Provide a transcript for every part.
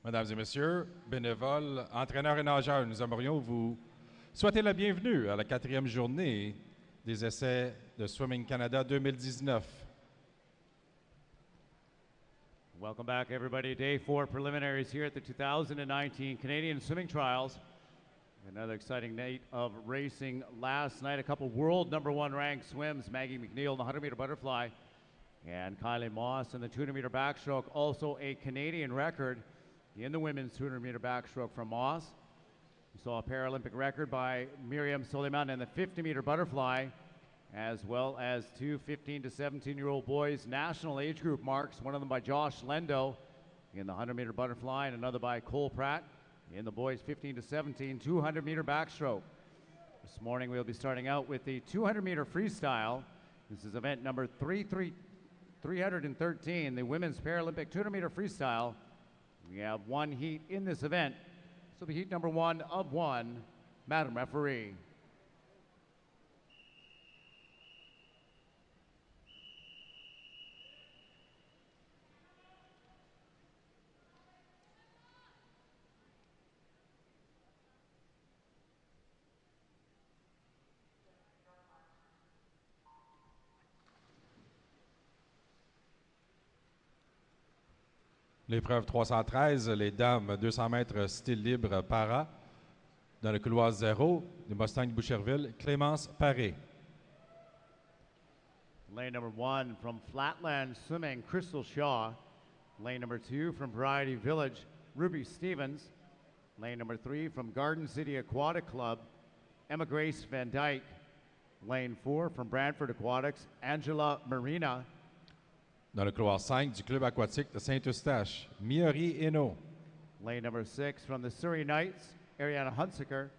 Mesdames et messieurs, bénévoles, entraîneurs et nageurs, nous aimerions vous souhaiter la bienvenue à la 4e journée des essais de Swimming Canada 2019. Welcome back, everybody. Day 4 preliminaries here at the 2019 Canadian Swimming Trials. Another exciting night of racing last night. A couple world #1 ranked swims. Maggie McNeil in the 100-meter butterfly and Kylie Moss in the 200-meter backstroke. Also a Canadian record in the women's 200-meter backstroke from Moss. We saw a Paralympic record by Miriam Soleiman in the 50-meter butterfly, as well as two 15 to 17-year-old boys national age group marks, one of them by Josh Lendo in the 100-meter butterfly and another by Cole Pratt in the boys 15 to 17 200-meter backstroke. This morning we'll be starting out with the 200-meter freestyle. This is event number 313, the women's Paralympic 200-meter freestyle. We have one heat in this event. So the heat number 1 of 1, Madam Referee. L'épreuve 313, les dames 200 mètres style libre para. Dans le couloir 0, des Mustangs de Boucherville, Clémence Paré. Lane number 1 from Flatland Swimming, Crystal Shaw. Lane number 2 from Variety Village, Ruby Stevens. Lane number 3 from Garden City Aquatic Club, Emma Grace Van Dyke. Lane 4 from Brantford Aquatics, Angela Marina. Dans le couloir 5 du club aquatique de Saint-Eustache, Miori Eno. Lane number 6 from the Surrey Knights, Ariana Hunsaker.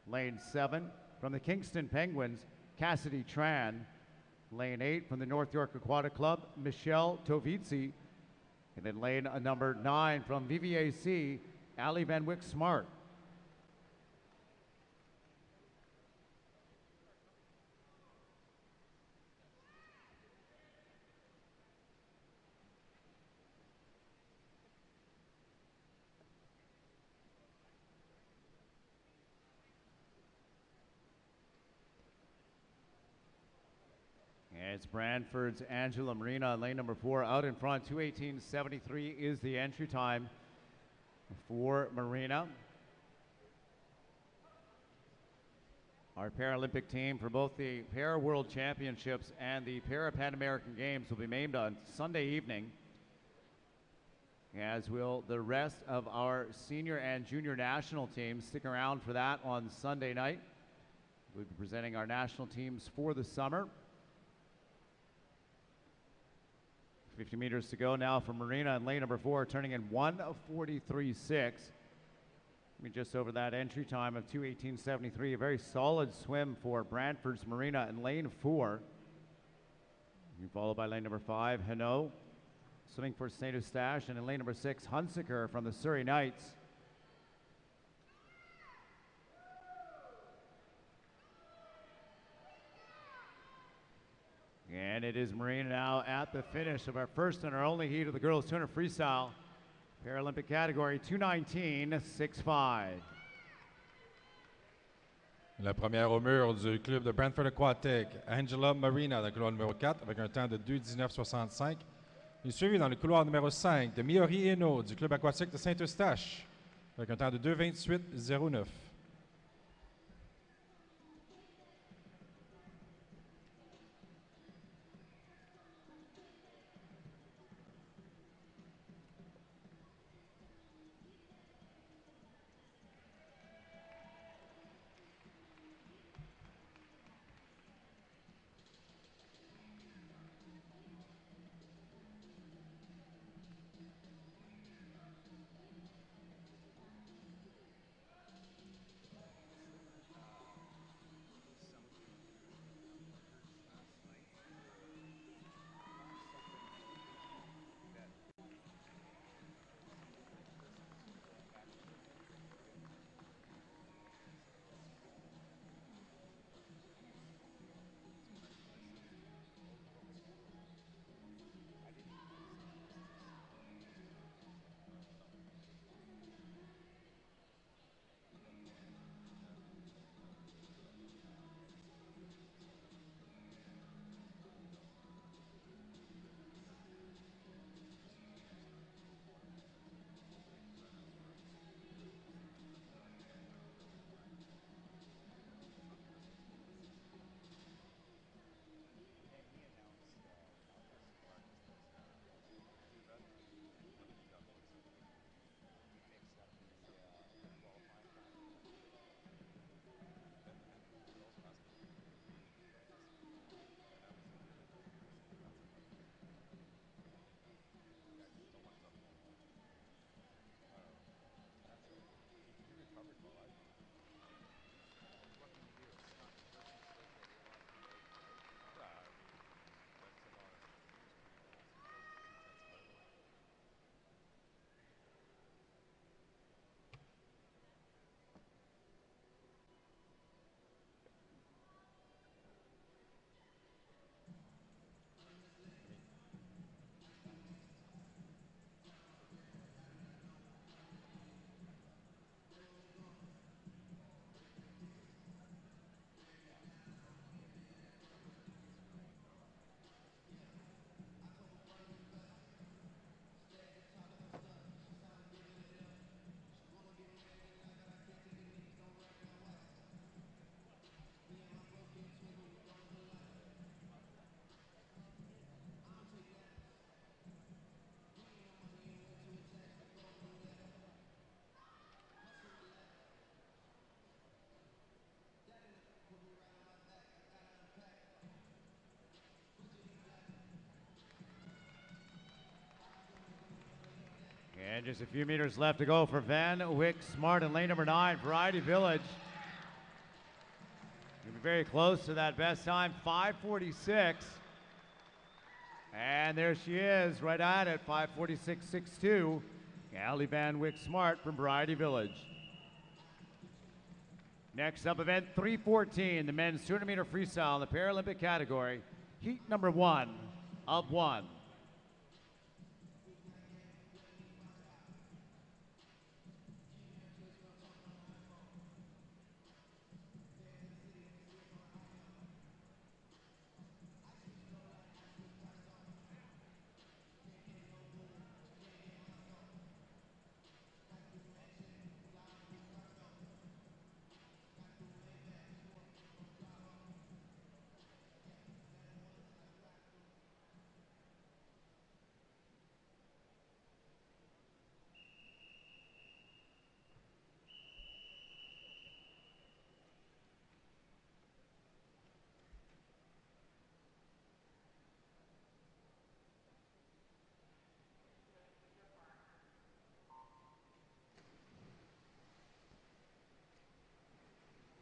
Lane 7 from the Kingston Penguins, Cassidy Tran. Lane 8 from the North York Aquatic Club, Michelle Tovizzi. And then lane number 9 from VVAC, Ali Van Wyck Smart. It's Brantford's Angela Marina, lane number 4, out in front. 2:18.73 is the entry time for Marina. Our Paralympic team for both the Para World Championships and the Para Pan American Games will be named on Sunday evening, as will the rest of our senior and junior national teams. Stick around for that on Sunday night. We'll be presenting our national teams for the summer. 50 meters to go now for Marina in lane number 4, turning in 1:43.6. Just over that entry time of 2:18.73. A very solid swim for Brantford's Marina in lane 4. Followed by lane number 5, Hano, swimming for St. Eustache, and in lane number 6, Hunsaker from the Surrey Knights. And it is Marina now at the finish of our first and our only heat of the girls 200 freestyle Paralympic category, 2:19.65. La première au mur du club de Brantford Aquatic, Angela Marina dans le couloir numéro 4 avec un temps de 2:19.65. Il est suivi dans le couloir numéro 5 de Miori Eno du club aquatique de Saint-Eustache avec un temps de 2:28.09. And just a few meters left to go for Van Wyck Smart in lane number 9, Variety Village. Gonna be very close to that best time, 5:46. And there she is, right at it, 5:46.62. Allie Van Wyck Smart from Variety Village. Next up, event 314, the men's 200-meter freestyle in the Paralympic category, heat number 1 of 1.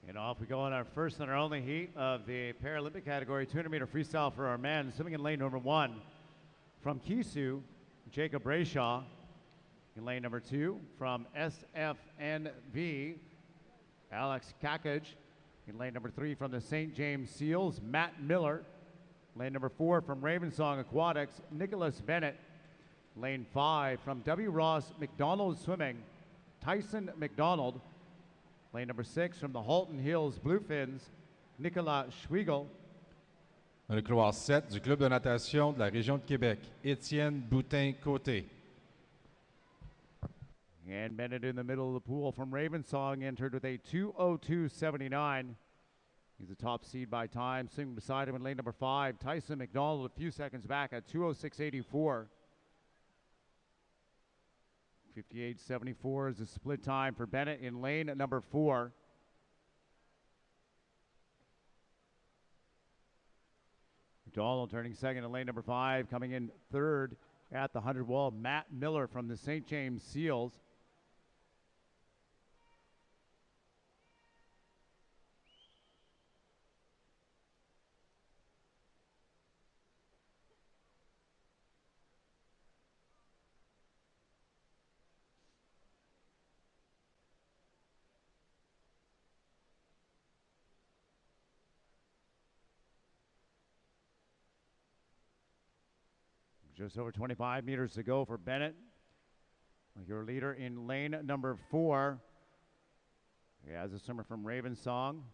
And off we go on our first and our only heat of the Paralympic category, 200-meter freestyle for our men. Swimming in lane number 1 from Kisu, Jacob Brayshaw. In lane number 2 from SFNV, Alex Kakaj. In lane number 3 from the St. James Seals, Matt Miller. Lane number 4 from Ravensong Aquatics, Nicholas Bennett. Lane 5 from W. Ross McDonald Swimming, Tyson Macdonald. Lane number 6 from the Halton Hills Bluefins, Nicolas Schwiegel. Dans le couloir 7 du club de natation de la région de Québec, Étienne Boutin-Côté. And Bennett in the middle of the pool from Ravensong entered with a 2:02.79. He's the top seed by time. Sitting beside him in lane number 5, Tyson McDonald a few seconds back at 2:06.84. 58.74 is the split time for Bennett in lane number 4. McDonald turning second in lane number 5, coming in third at the 100 wall, Matt Miller from the St. James Seals. Just over 25 meters to go for Bennett. Your leader in lane number 4. He has a swimmer from Ravensong.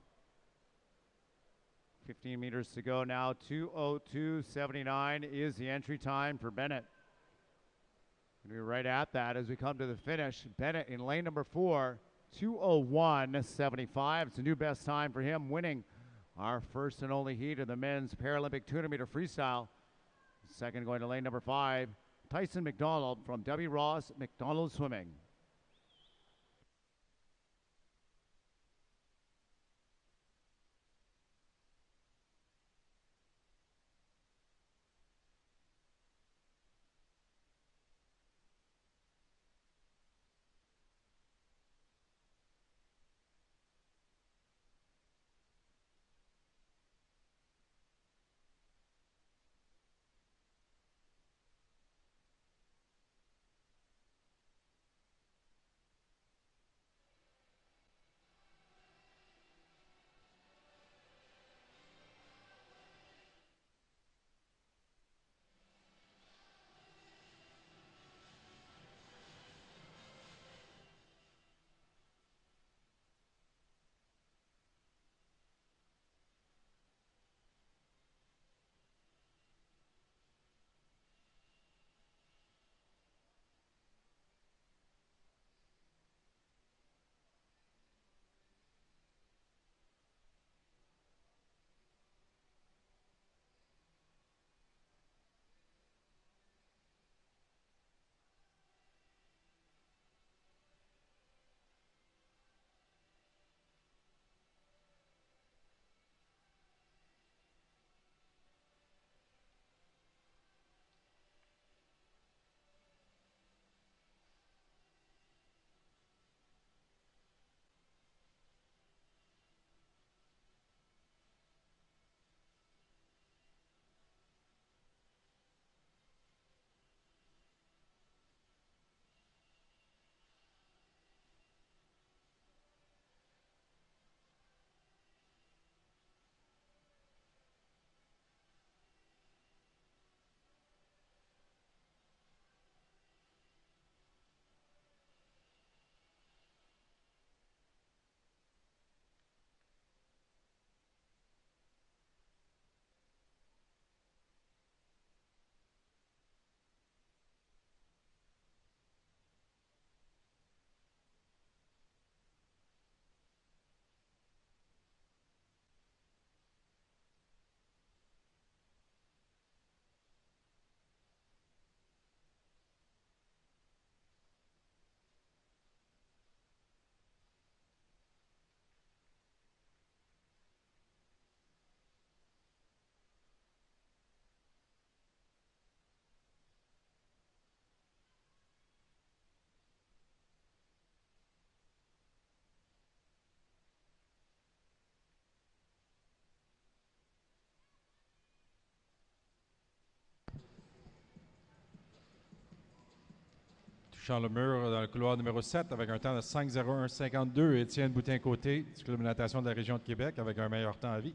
15 meters to go now. 2:02.79 is the entry time for Bennett. Going to be right at that as we come to the finish. Bennett in lane number 4, 2:01.75. It's a new best time for him, winning our first and only heat of the men's Paralympic 200-meter freestyle. Second going to lane number 5, Tyson McDonald from W. Ross McDonald Swimming. Touchant le mur dans le couloir numéro 7 avec un temps de 5:01:52. Étienne Boutin-Côté du Club de natation de la région de Québec avec un meilleur temps à vie.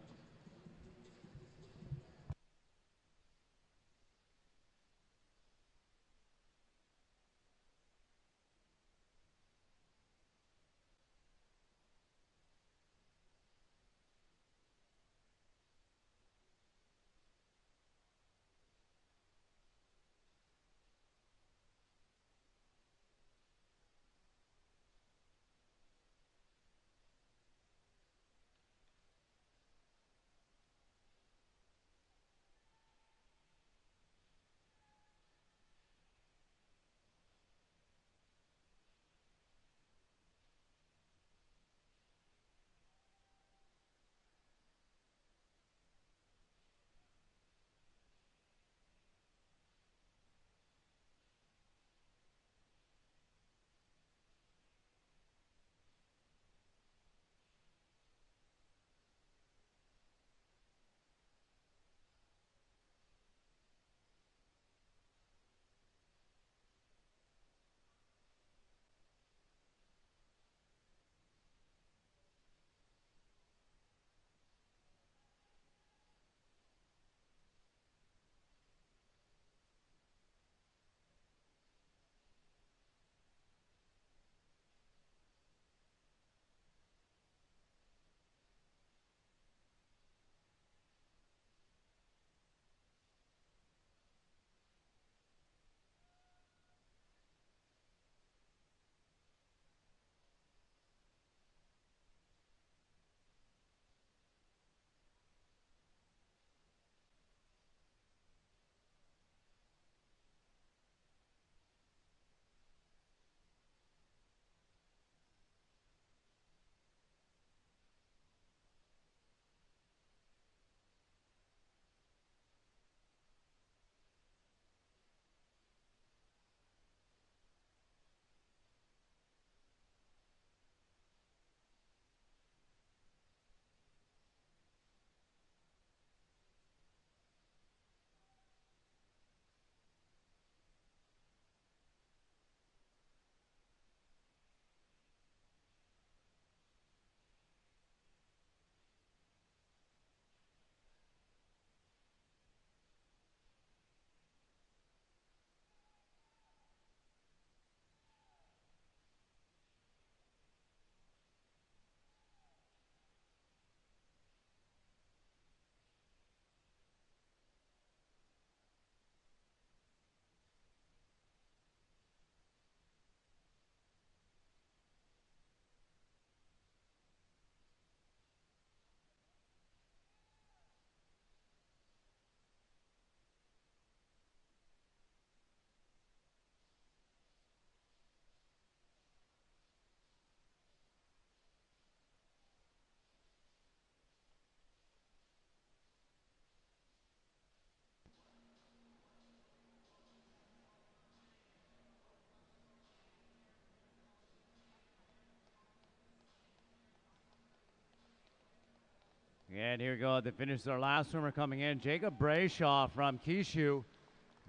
And here we go. The finish is our last swimmer coming in. Jacob Brayshaw from Kishu.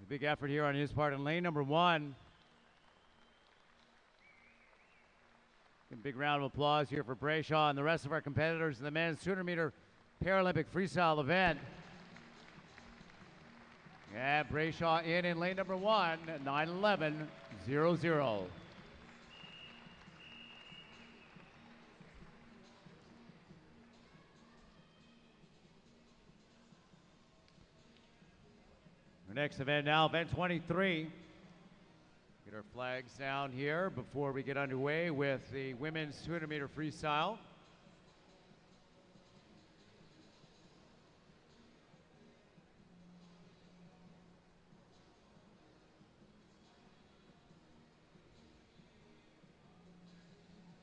A big effort here on his part in lane number 1. A big round of applause here for Brayshaw and the rest of our competitors in the men's 200-meter Paralympic freestyle event. Yeah, Brayshaw in lane number 1, 9:11:00. Our next event now, event 23. Get our flags down here before we get underway with the women's 200-meter freestyle.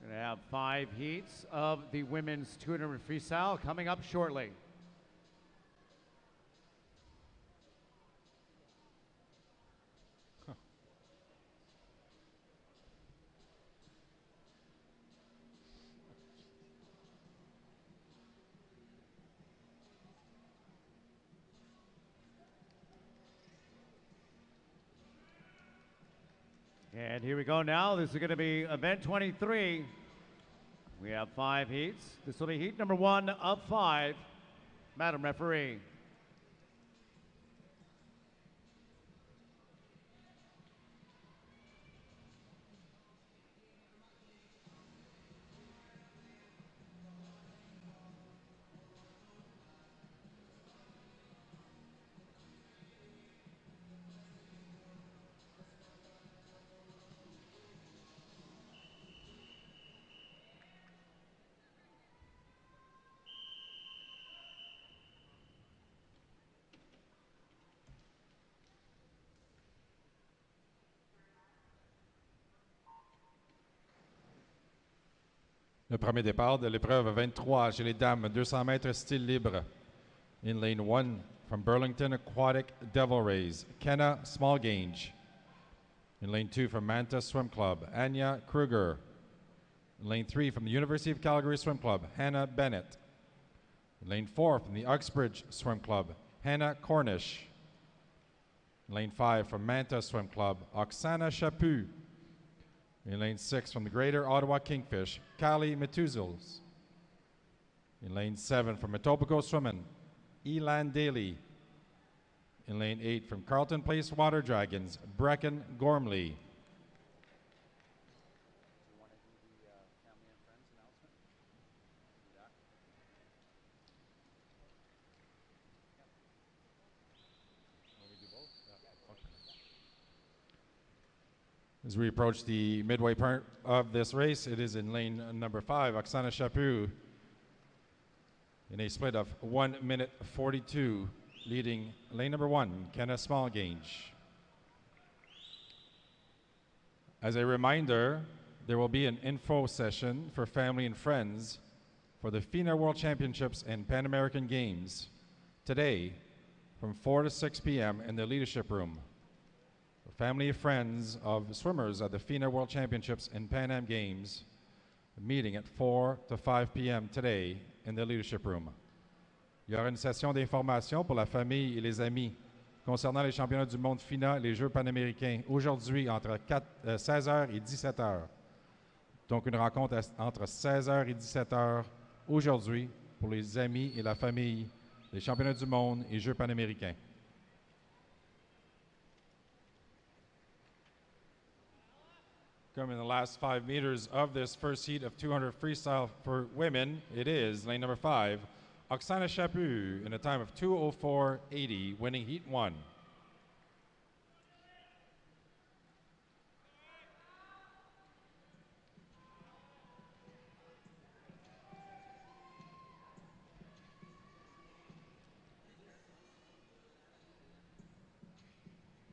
Going to have 5 heats of the women's 200-meter freestyle coming up shortly. And here we go now. This is going to be event 23. We have 5 heats. This will be heat number 1 of 5. Madam Referee. Le premier départ de l'épreuve 23 chez les dames, 200 mètres style libre. In lane 1 from Burlington Aquatic Devil Rays, Kenna Smallgange. In lane 2 from Manta Swim Club, Anya Kruger. In lane 3 from the University of Calgary Swim Club, Hannah Bennett. In lane 4 from the Uxbridge Swim Club, Hannah Cornish. In lane 5 from Manta Swim Club, Oksana Chaput. In lane 6 from the Greater Ottawa Kingfish, Kali Metuzels. In lane 7 from Etobicoke Swimming, Elan Daly. In lane 8 from Carlton Place Water Dragons, Brecken Gormley. As we approach the midway part of this race, it is in lane number 5, Oksana Chaput, in a split of 1 minute 42, leading lane number 1, Kenna Smallgange. As a reminder, there will be an info session for family and friends for the FINA World Championships and Pan American Games today from 4 to 6 p.m. in the leadership room. Family and friends of swimmers at the FINA World Championships and Pan Am Games, meeting at 4 to 5 p.m. today in the leadership room. Il y aura une session d'information pour la famille et les amis concernant les championnats du monde FINA et les Jeux panaméricains aujourd'hui entre 16h et 17h. Donc une rencontre entre 16h et 17h aujourd'hui pour les amis et la famille des championnats du monde et Jeux panaméricains. Coming in the last 5 meters of this first heat of 200 freestyle for women, it is lane number 5, Oksana Chaput, in a time of 2:04.80, winning heat 1.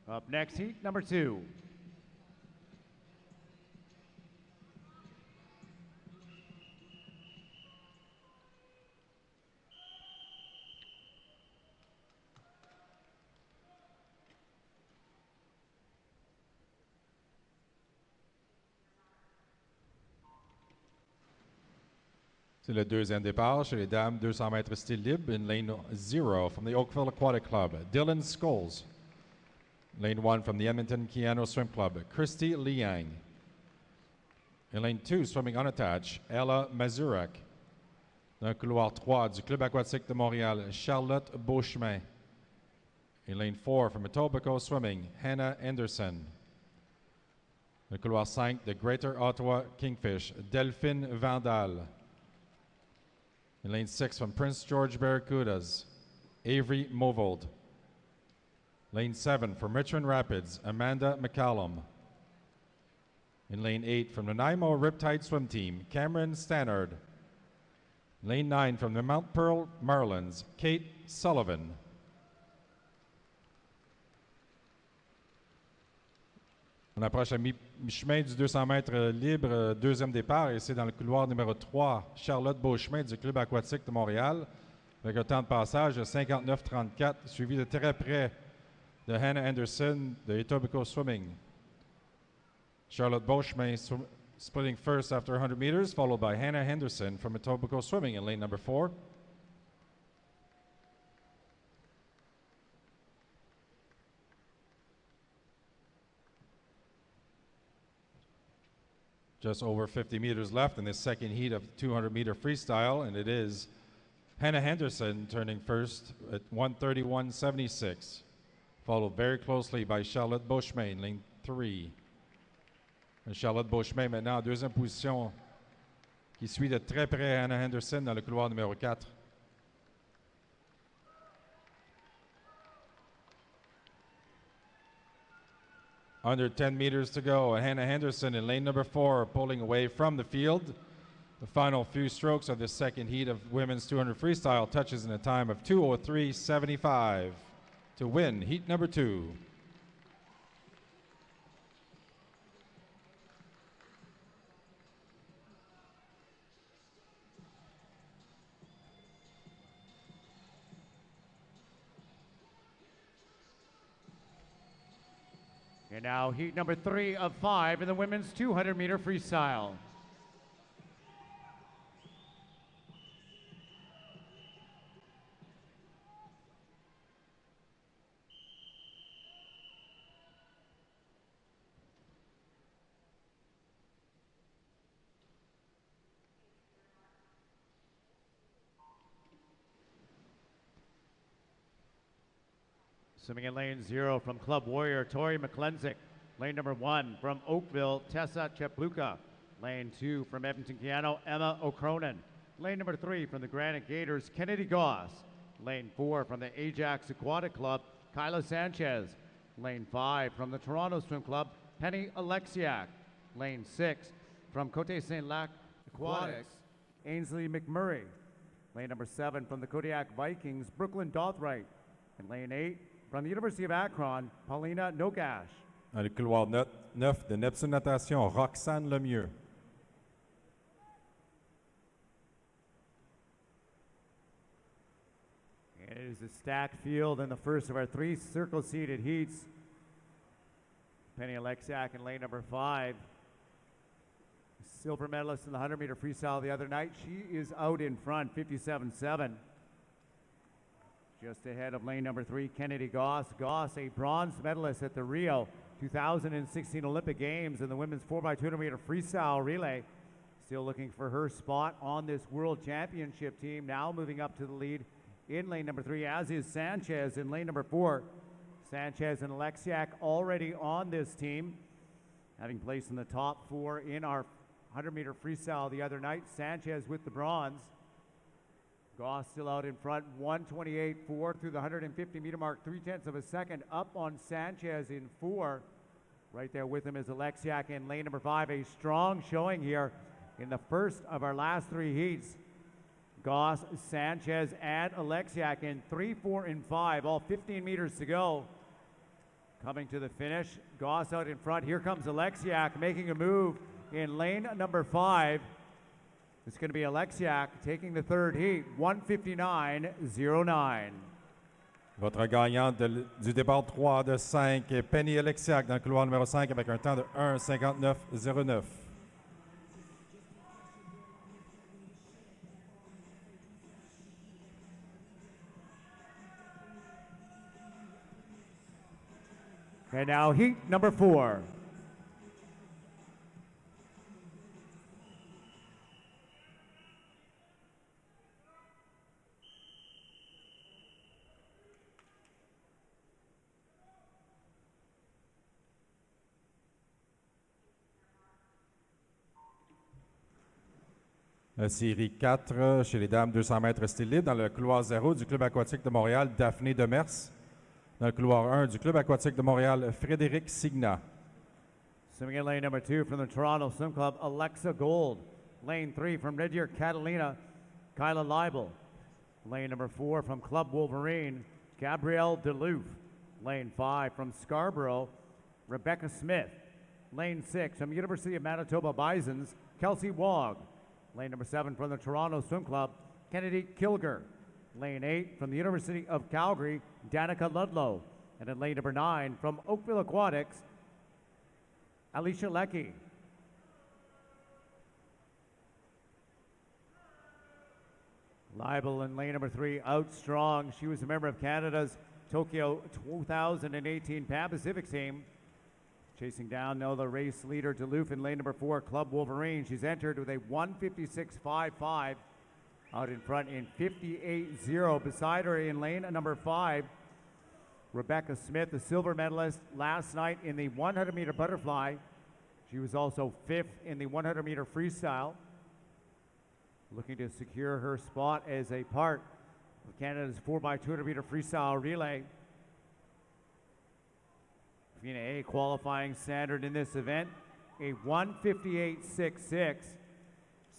Up next, heat number 2. C'est le deuxième départ chez les dames, 200 mètres style libre, in lane 0 from the Oakville Aquatic Club, Dylan Scholes. Lane 1 from the Edmonton Keano Swim Club, Christy Liang. In lane 2, swimming unattached, Ella Mazurek. Dans le couloir 3 du Club aquatique de Montréal, Charlotte Beauchemin. In lane 4 from Etobicoke Swimming, Hannah Anderson. Dans le couloir 5 de Greater Ottawa Kingfish, Delphine Vandal. In lane 6 from Prince George Barracudas, Avery Movold. Lane 7 from Richmond Rapids, Amanda McCallum. In lane 8 from the Nanaimo Riptide Swim Team, Cameron Stannard. Lane 9 from the Mount Pearl Marlins, Kate Sullivan. On approche à mi-chemin du 200 mètres libre, deuxième départ, et c'est dans le couloir numéro 3, Charlotte Beauchemin du Club aquatique de Montréal, avec un temps de passage de 59,34, suivi de très près de Hannah Anderson de Etobicoke Swimming. Charlotte Beauchemin splitting first after 100 meters, followed by Hannah Henderson from Etobicoke Swimming in lane number 4. Just over 50 meters left in this second heat of 200-meter freestyle, and it is Hannah Henderson turning first at 1:31.76, followed very closely by Charlotte Beauchemin, ligne 3. Charlotte Beauchemin maintenant en deuxième position, qui suit de très près Hannah Henderson dans le couloir numéro 4. Under 10 meters to go, and Hannah Henderson in lane number 4 pulling away from the field. The final few strokes of the second heat of women's 200 freestyle touches in a time of 2:03.75 to win heat number 2. And now heat number 3 of 5 in the women's 200-meter freestyle. Swimming in lane 0 from Club Warrior, Tori McClensick. Lane number 1 from Oakville, Tessa Chepluka. Lane 2 from Edmonton Keano, Emma O'Cronin. Lane number 3 from the Granite Gators, Kennedy Goss. Lane 4 from the Ajax Aquatic Club, Kyla Sanchez. Lane 5 from the Toronto Swim Club, Penny Alexiak. Lane 6 from Côte Saint-Lac Aquatics, Ainsley McMurray. Lane number 7 from the Kodiak Vikings, Brooklyn Dothright. And lane 8 from the University of Akron, Paulina Nogash. Dans le couloir 9 de Neptune Natation, Roxane Lemieux. It is a stacked field in the first of our 3 circle-seated heats. Penny Alexiak in lane number 5. Silver medalist in the 100-meter freestyle the other night. She is out in front, 57.7. Just ahead of lane number 3, Kennedy Goss. Goss, a bronze medalist at the Rio 2016 Olympic Games in the women's 4x200 meter freestyle relay. Still looking for her spot on this world championship team. Now moving up to the lead in lane number 3, as is Sanchez in lane number 4. Sanchez and Alexiak already on this team, having placed in the top 4 in our 100-meter freestyle the other night. Sanchez with the bronze. Goss still out in front, 1:28.4 through the 150-meter mark, 0.3 of a second up on Sanchez in 4. Right there with him is Alexiak in lane number 5. A strong showing here in the first of our last 3 heats. Goss, Sanchez, and Alexiak in 3, 4, and 5, all 15 meters to go. Coming to the finish, Goss out in front. Here comes Alexiak making a move in lane number 5. It's going to be Alexiak taking the third heat, 1:59.09. Votre gagnante du départ 3 de 5 est Penny Alexiak dans le couloir numéro 5 avec un temps de 1:59.09. And now heat number 4. La série 4 chez les dames 200 mètres style libre dans le couloir 0 du Club aquatique de Montréal, Daphné Demers. Dans le couloir 1 du Club aquatique de Montréal, Frédéric Signa. Swimming in lane number 2 from the Toronto Swim Club, Alexa Gold. Lane 3 from Red Deer, Catalina, Kyla Leibel. Lane number 4 from Club Wolverine, Gabrielle Delouf. Lane 5 from Scarborough, Rebecca Smith. Lane 6 from University of Manitoba Bisons, Kelsey Wog. Lane number 7 from the Toronto Swim Club, Kennedy Kilger. Lane 8 from the University of Calgary, Danica Ludlow. And in lane number 9 from Oakville Aquatics, Alicia Leckie. Leibel in lane number 3 out strong. She was a member of Canada's Tokyo 2018 Pan Pacific team. Chasing down, no, the race leader, Duluth, in lane number 4, Club Wolverine. She's entered with a 1:56.55. Out in front in 58.0. Beside her in lane number 5, Rebecca Smith, the silver medalist last night in the 100-meter butterfly. She was also 5th in the 100-meter freestyle. Looking to secure her spot as a part of Canada's 4x200-meter freestyle relay. Fina A qualifying standard in this event, a 1:58.66.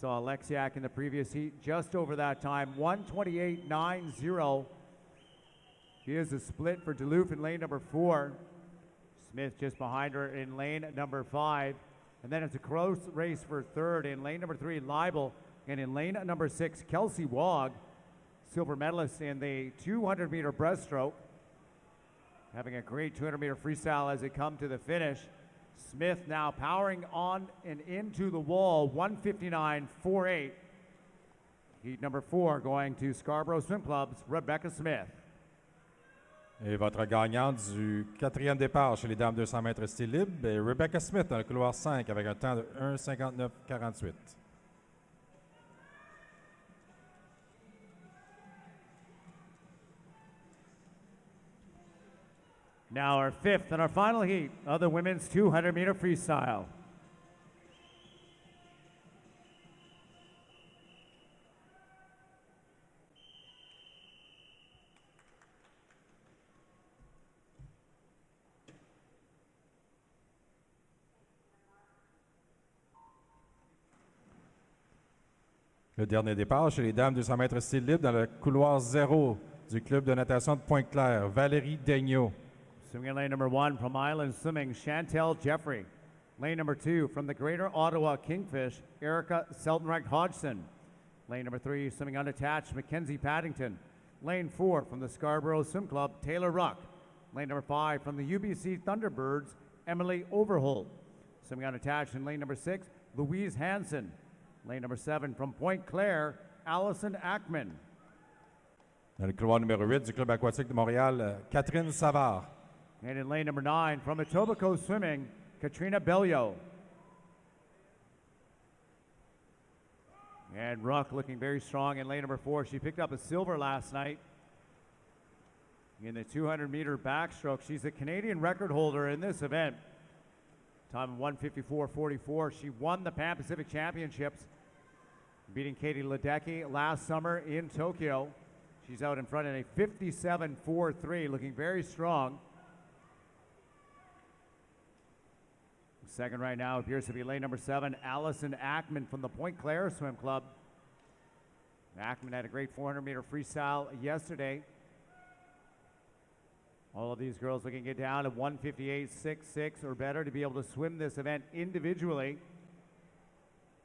Saw Alexiak in the previous heat just over that time, 1:28.90. Here's a split for Duluth in lane number 4. Smith just behind her in lane number 5. And then it's a close race for third in lane number 3, Leibel. And in lane number 6, Kelsey Walsh, silver medalist in the 200-meter breaststroke. Having a great 200-meter freestyle as they come to the finish. Smith now powering on and into the wall, 1:59.48. Heat number 4 going to Scarborough Swim Club's Rebecca Smith. Et votre gagnante du 4e départ chez les dames 200 mètres style libre est Rebecca Smith dans le couloir 5 avec un temps de 1:59.48. Now our 5th and our final heat of the women's 200-meter freestyle. Le dernier départ chez les dames 200 mètres style libre dans le couloir 0 du club de natation de Pointe-Claire, Valérie Daigneault. Swimming in lane number 1 from Island Swimming, Chantel Jeffrey. Lane number 2 from the Greater Ottawa Kingfish, Erica Seltenreich Hodgson. Lane number 3 swimming unattached, Mackenzie Paddington. Lane 4 from the Scarborough Swim Club, Taylor Ruck. Lane number 5 from the UBC Thunderbirds, Emily Overholt. Swimming unattached in lane number 6, Louise Hansen. Lane number 7 from Point Claire, Alison Ackman. Dans le couloir numéro 8 du club aquatique de Montréal, Catherine Savard. And in lane number 9 from Etobicoke Swimming, Katrina Bellio. And Ruck looking very strong in lane number 4. She picked up a silver last night in the 200-meter backstroke. She's a Canadian record holder in this event. Time of 1:54.44. She won the Pan Pacific Championships, beating Katie Ledecky last summer in Tokyo. She's out in front in a 57.43, looking very strong. Second right now appears to be lane number 7, Alison Ackman from the Point Claire Swim Club. Ackman had a great 400-meter freestyle yesterday. All of these girls looking to get down to 1:58.66 or better to be able to swim this event individually.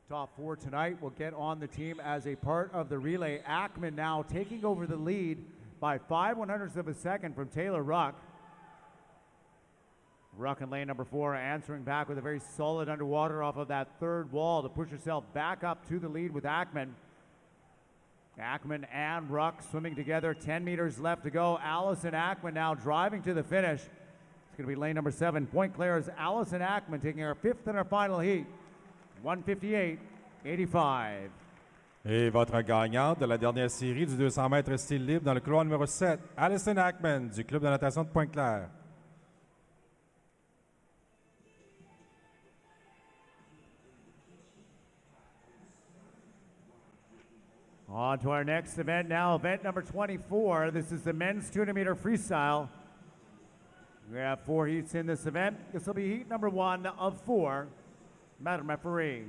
Top 4 tonight will get on the team as a part of the relay. Ackman now taking over the lead by 5/100ths of a second from Taylor Ruck. Ruck in lane number 4 answering back with a very solid underwater off of that third wall to push herself back up to the lead with Ackman. Ackman and Ruck swimming together, 10 meters left to go. Alison Ackman now driving to the finish. It's going to be lane number 7, Point Claire's Alison Ackman taking her 5th in her final heat, 1:58.85. Et votre gagnante de la dernière série du 200 mètres style libre dans le couloir numéro 7, Alison Ackman du club de natation de Pointe-Claire. On to our next event now, event number 24. This is the men's 200-meter freestyle. We have 4 heats in this event. This will be heat number 1 of 4. Madam Referee.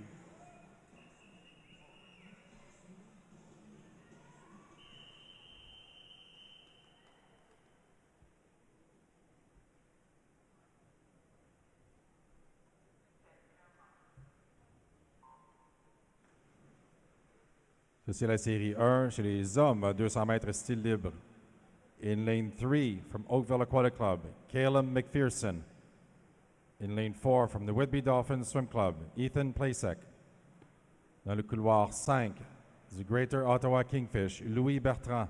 C'est la série 1 chez les hommes à 200 mètres style libre. In lane 3 from Oakville Aquatic Club, Caleb McPherson. In lane 4 from the Whitby Dolphins Swim Club, Ethan Plasek. Dans le couloir 5 du Greater Ottawa Kingfish, Louis Bertrand.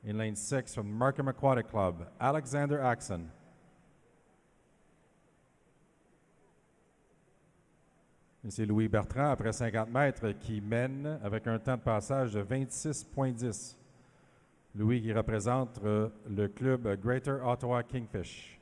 In lane 6 from the Markham Aquatic Club, Alexander Axon. Et c'est Louis Bertrand, après 50 mètres, qui mène avec un temps de passage de 26,10. Louis qui représente le club Greater Ottawa Kingfish.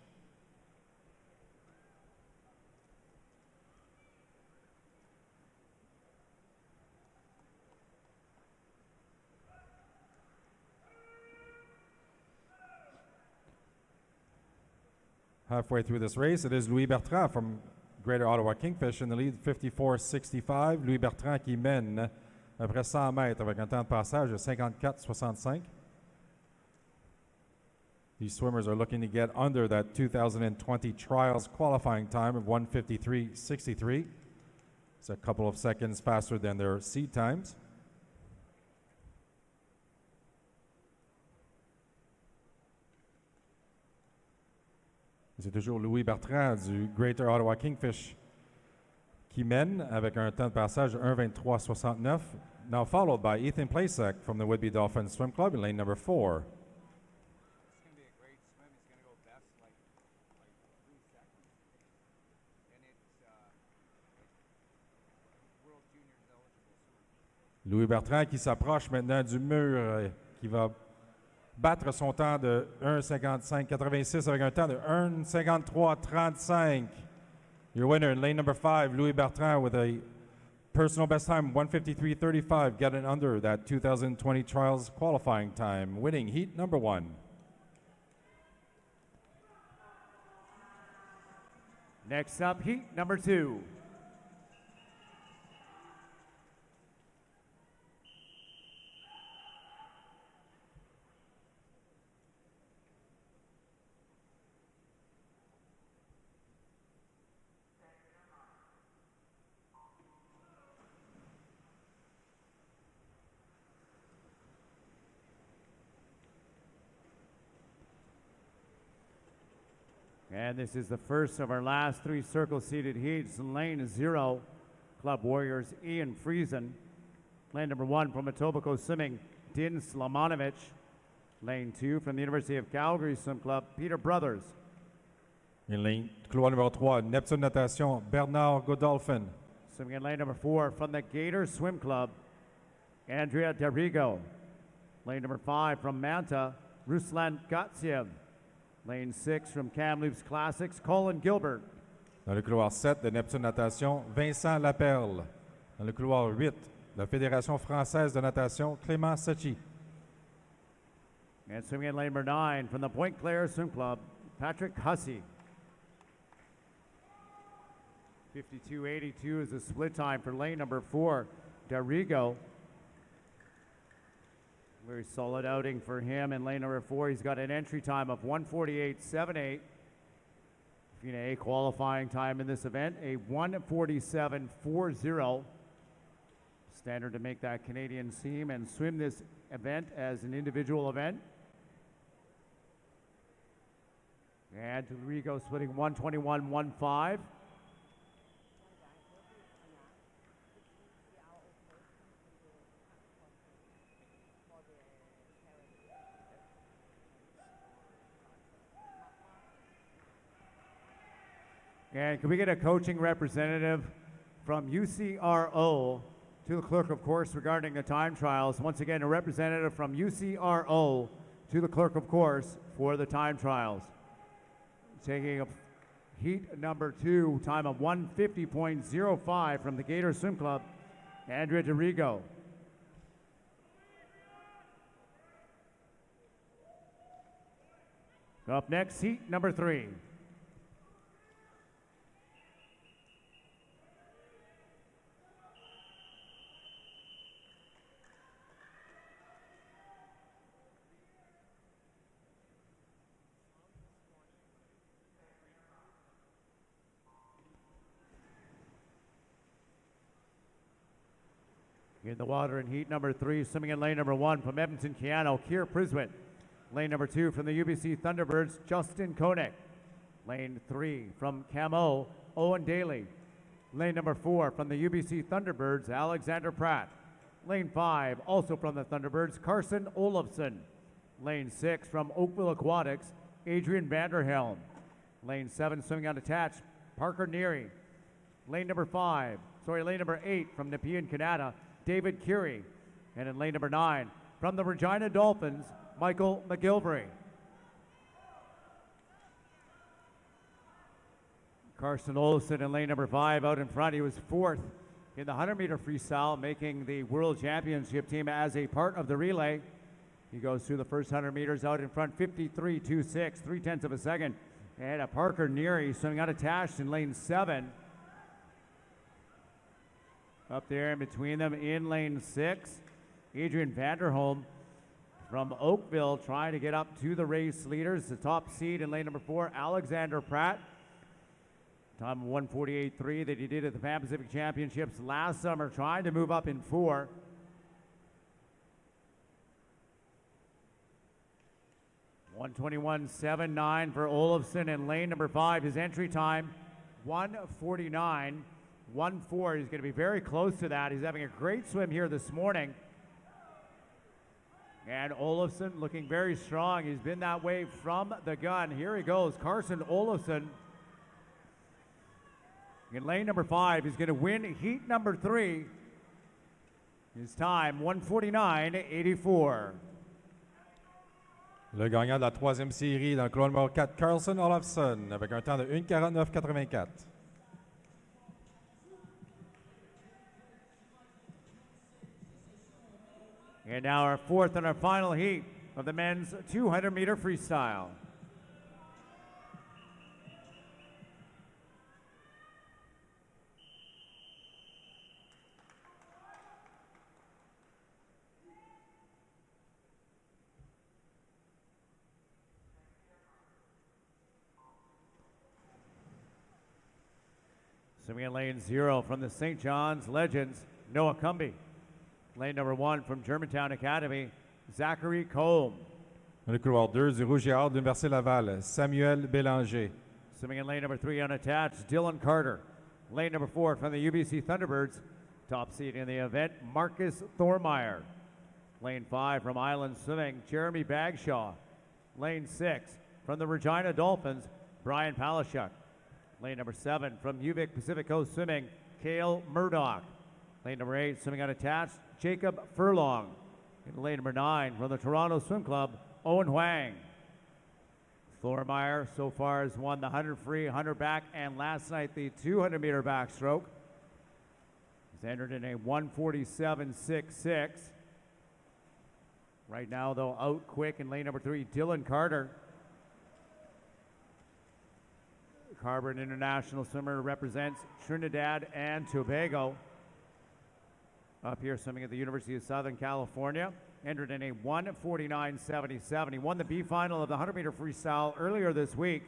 Halfway through this race, it is Louis Bertrand from Greater Ottawa Kingfish in the lead, 54-65. Louis Bertrand qui mène après 100 mètres avec un temps de passage de 54,65. These swimmers are looking to get under that 2020 trials qualifying time of 1:53.63. It's a couple of seconds faster than their seed times. C'est toujours Louis Bertrand du Greater Ottawa Kingfish qui mène avec un temps de passage de 1:23.69. Now followed by Ethan Plasek from the Whitby Dolphins Swim Club in lane number 4. It's going to be a great swim. It's going to go best like 3 seconds. And it's World Juniors eligible swim. Louis Bertrand qui s'approche maintenant du mur, qui va battre son temps de 1:55.86 avec un temps de 1:53.35. Your winner in lane number 5, Louis Bertrand, with a personal best time, 1:53.35, getting under that 2020 trials qualifying time, winning heat number 1. Next up, heat number 2. And this is the first of our last 3 circle-seated heats. Lane 0, Club Warriors, Ian Friesen. Lane number 1 from Etobicoke Swimming, Din Slamanovich. Lane 2 from the University of Calgary Swim Club, Peter Brothers. In lane couloir numéro 3, Neptune Natation, Bernard Godolphin. Swimming in lane number 4 from the Gator Swim Club, Andrea Derigo. Lane number 5 from Manta, Ruslan Gatsiev. Lane 6 from Kamloops Classics, Colin Gilbert. Dans le couloir 7 de Neptune Natation, Vincent Laperle. Dans le couloir 8, la Fédération française de natation, Clément Secchi. And swimming in lane number 9 from the Point Claire Swim Club, Patrick Hussey. 52.82 is the split time for lane number 4, Derigo. Very solid outing for him in lane number 4. He's got an entry time of 1:48.78. FINA A qualifying time in this event, a 1:47.40. Standard to make that Canadian team and swim this event as an individual event. And Derigo splitting 1:21.15. And can we get a coaching representative from UCRO to the clerk of course regarding the time trials? Once again, a representative from UCRO to the clerk of course for the time trials. Taking a heat number 2, time of 1:50.05 from the Gator Swim Club, Andrea Derigo. Up next, heat number 3. In the water in heat number 3, swimming in lane number 1 from Edmonton Keano, Keir Priswitt. Lane number 2 from the UBC Thunderbirds, Justin Koenig. Lane 3 from Camo, Owen Daly. Lane number 4 from the UBC Thunderbirds, Alexander Pratt. Lane 5, also from the Thunderbirds, Carson Olofsson. Lane 6 from Oakville Aquatics, Adrian Vanderhelm. Lane 7 swimming unattached, Parker Neary. Lane number 5 lane number 8 from Nepean, Canada, David Curie. And in lane number 9 from the Regina Dolphins, Michael McGilvery. Carson Olofsson in lane number 5 out in front. He was 4th in the 100-meter freestyle, making the World Championship team as a part of the relay. He goes through the first 100 meters out in front, 53.26, 3/10 of a second. And a Parker Neary swimming unattached in lane 7. Up there in between them in lane 6, Adrian Vanderholm from Oakville trying to get up to the race leaders. The top seed in lane number 4, Alexander Pratt. Time of 1:48.3 that he did at the Pan Pacific Championships last summer, trying to move up in 4. $1:21.79 for Olofsson in lane number 5. His entry time, 1:49.14. He's going to be very close to that. He's having a great swim here this morning. And Olofsson looking very strong. He's been that way from the gun. Here he goes, Carson Olofsson. In lane number 5, he's going to win heat number 3. His time, 1:49.84. Le gagnant de la 3e série dans le couloir numéro 4, Carson Olofsson, avec un temps de 1:49.84. And now our 4th and our final heat of the men's 200-meter freestyle. Swimming in lane 0 from the St. John's Legends, Noah Cumby. Lane number 1 from Germantown Academy, Zachary Combe. Dans le couloir 2 du Rouge et Or de l'Université Laval, Samuel Bélanger. Swimming in lane number 3 unattached, Dylan Carter. Lane number 4 from the UBC Thunderbirds, top seed in the event, Marcus Thormeyer. Lane 5 from Island Swimming, Jeremy Bagshaw. Lane 6 from the Regina Dolphins, Brian Palashuk. Lane number 7 from UVic Pacific Coast Swimming, Cale Murdoch. Lane number 8 swimming unattached, Jacob Furlong. In lane number 9 from the Toronto Swim Club, Owen Huang. Thormeyer so far has won the 100 free, 100 back, and last night the 200-meter backstroke. He's entered in a 1:47.66. Right now, though, out quick in lane number 3, Dylan Carter. Carver, an international swimmer, represents Trinidad and Tobago. Up here swimming at the University of Southern California. Entered in a 1:49.77. He won the B final of the 100-meter freestyle earlier this week.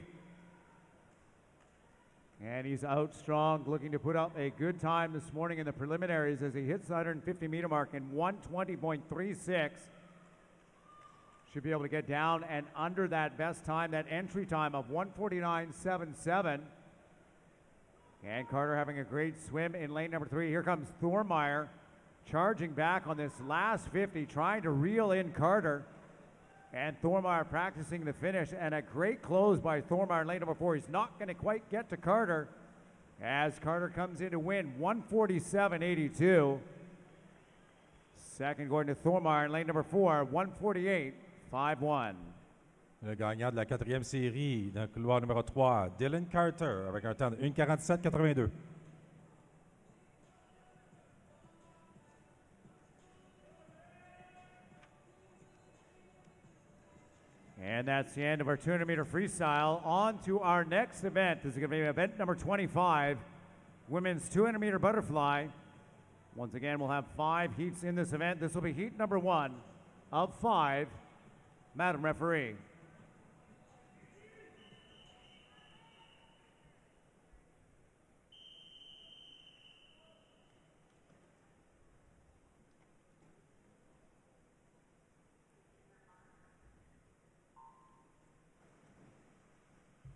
And he's out strong, looking to put up a good time this morning in the preliminaries as he hits the 150-meter mark in 1:20.36. Should be able to get down and under that best time, that entry time of 1:49.77. And Carter having a great swim in lane number 3. Here comes Thormeyer charging back on this last 50, trying to reel in Carter. And Thormeyer practicing the finish, and a great close by Thormeyer in lane number 4. He's not going to quite get to Carter as Carter comes in to win 1:47.82. Second going to Thormeyer in lane number 4, 1:48.51. Le gagnant de la 4e série dans le couloir numéro 3, Dylan Carter, avec un temps de 1:47.82. And that's the end of our 200-meter freestyle. On to our next event. This is going to be event number 25, women's 200-meter butterfly. Once again, we'll have 5 heats in this event. This will be heat number 1 of 5. Madam Referee.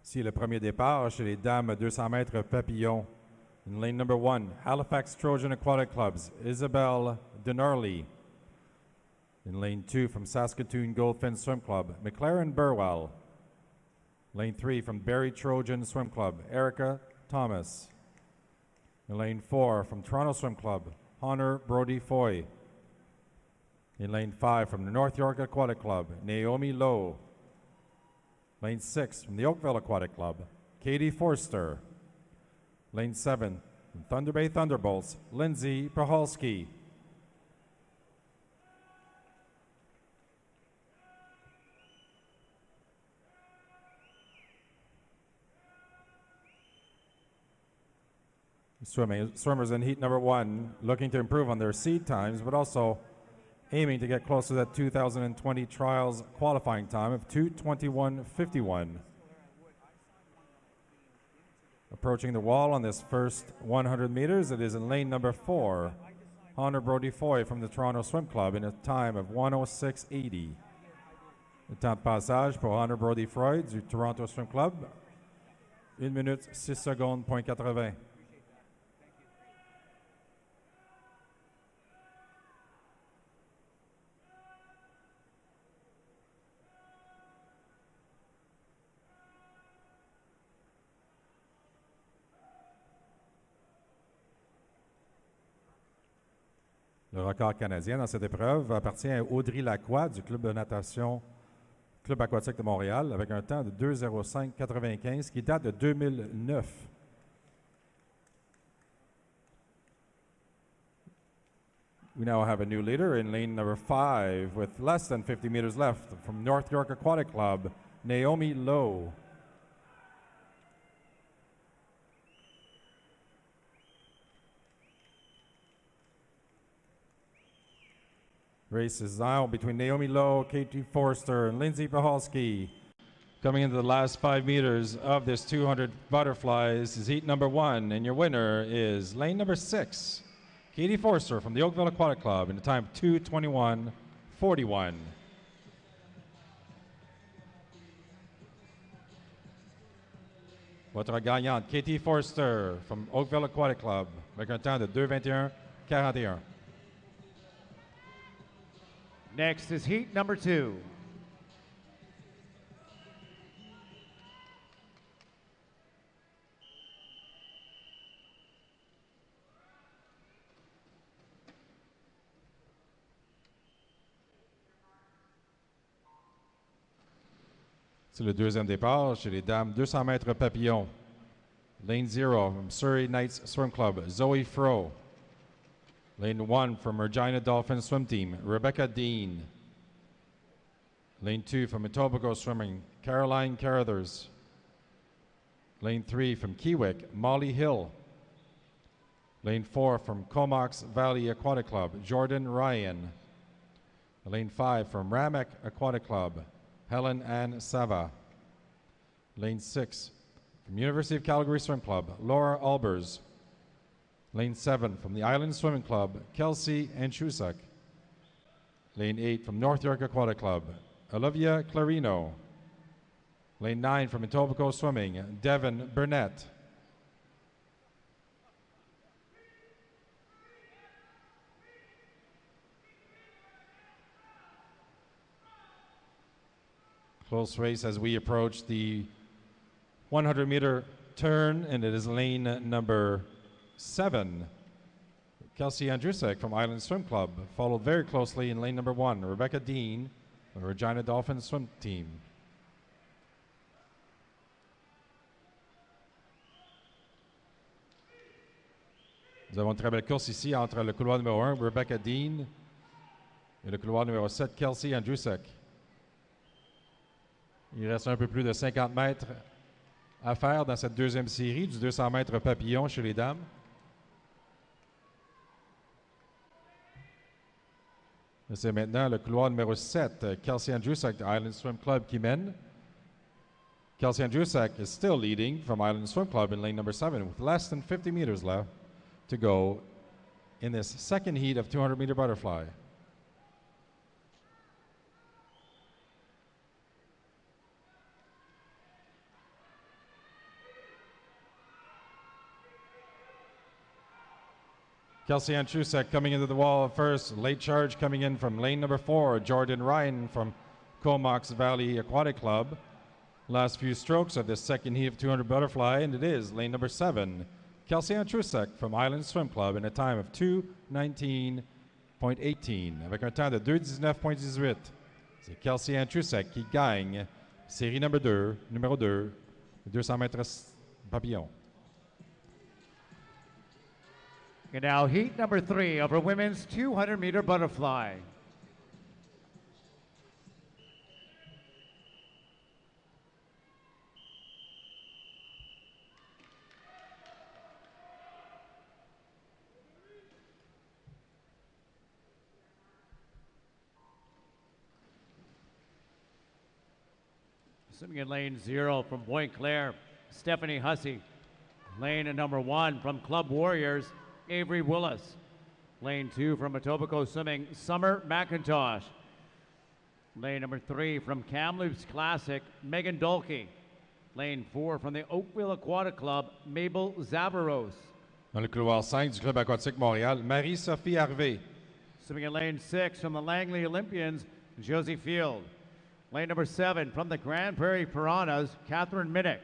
Ici, le premier départ chez les dames 200 mètres papillon. In lane number 1, Halifax Trojan Aquatic Clubs, Isabel Denarley. In lane 2, from Saskatoon Goldfin Swim Club, McLaren Burwell. Lane 3, from Barrie Trojan Swim Club, Erica Thomas. In lane 4 from Toronto Swim Club, Honor Brody Foy. In lane 5 from the North York Aquatic Club, Naomi Lowe. Lane 6 from the Oakville Aquatic Club, Katie Forster. Lane 7 from Thunder Bay Thunderbolts, Lindsay Prohalski. Swimmers in heat number 1 looking to improve on their seed times, but also aiming to get close to that 2020 trials qualifying time of 2:21:51. Approaching the wall on this first 100 meters, it is in lane number 4, Honor Brody Foy from the Toronto Swim Club in a time of 1:06:80. Le temps de passage pour Honor Brody Foy du Toronto Swim Club, 1 minute 6 secondes, point 80. Le record canadien dans cette épreuve appartient à Audrey Lacroix du club de natation Club aquatique de Montréal avec un temps de 2:05:95 qui date de 2009. We now have a new leader in lane number 5 with less than 50 meters left from North York Aquatic Club, Naomi Lowe. Race is now between Naomi Lowe, Katie Forster, and Lindsay Prohalski. Coming into the last 5 meters of this 200 butterflies is heat number 1, and your winner is lane number 6, Katie Forster from the Oakville Aquatic Club in a time of 2:21:41. Votre gagnante, Katie Forster from Oakville Aquatic Club avec un temps de 2:21:41. Next is heat number 2. C'est le deuxième départ chez les dames 200 mètres papillon. Lane 0 from Surrey Knights Swim Club, Zoe Froh. Lane 1 from Regina Dolphin Swim Team, Rebecca Dean. Lane 2 from Etobicoke Swimming, Caroline Carruthers. Lane 3 from Keewick, Molly Hill. Lane 4 from Comox Valley Aquatic Club, Jordan Ryan. Lane 5 from Ramek Aquatic Club, Helen Ann Sava. Lane 6 from University of Calgary Swim Club, Laura Albers. Lane 7 from the Island Swimming Club, Kelsey Anchusak. Lane 8 from North York Aquatic Club, Olivia Clarino. Lane 9 from Etobicoke Swimming, Devin Burnett. Close race as we approach the 100-meter turn, and it is lane number 7. Kelsey Andrusek from Island Swim Club, followed very closely in lane number 1, Rebecca Dean of the Regina Dolphin Swim Team. Nous avons une très belle course ici entre le couloir numéro 1, Rebecca Dean, et le couloir numéro 7, Kelsey Andrusek. Il reste un peu plus de 50 mètres à faire dans cette deuxième série du 200 mètres papillon chez les dames. C'est maintenant le couloir numéro 7, Kelsey Andrusek de Island Swim Club qui mène. Kelsey Andrusek is still leading from Island Swim Club in lane number 7 with less than 50 meters left to go in this second heat of 200-meter butterfly. Kelsey Andrusek coming into the wall first. Late charge coming in from lane number 4, Jordan Ryan from Comox Valley Aquatic Club. Last few strokes of this second heat of 200 butterfly, and it is lane number 7, Kelsey Andrusek from Island Swim Club in a time of 2:19.18 avec un temps de 2:19.18. C'est Kelsey Andrusek qui gagne série numéro 2, 200 mètres papillon. And now heat number 3 of our women's 200-meter butterfly. Swimming in lane 0 from Point Claire, Stephanie Hussey. Lane number 1 from Club Warriors, Avery Willis. Lane 2 from Etobicoke Swimming, Summer McIntosh. Lane number 3 from Kamloops Classic, Megan Dolke. Lane 4 from the Oakville Aquatic Club, Mabel Zavaros. Dans le couloir 5 du Club aquatique Montréal, Marie-Sophie Harvey. Swimming in lane 6 from the Langley Olympians, Josie Field. Lane number 7 from the Grand Prairie Piranhas, Catherine Minnick.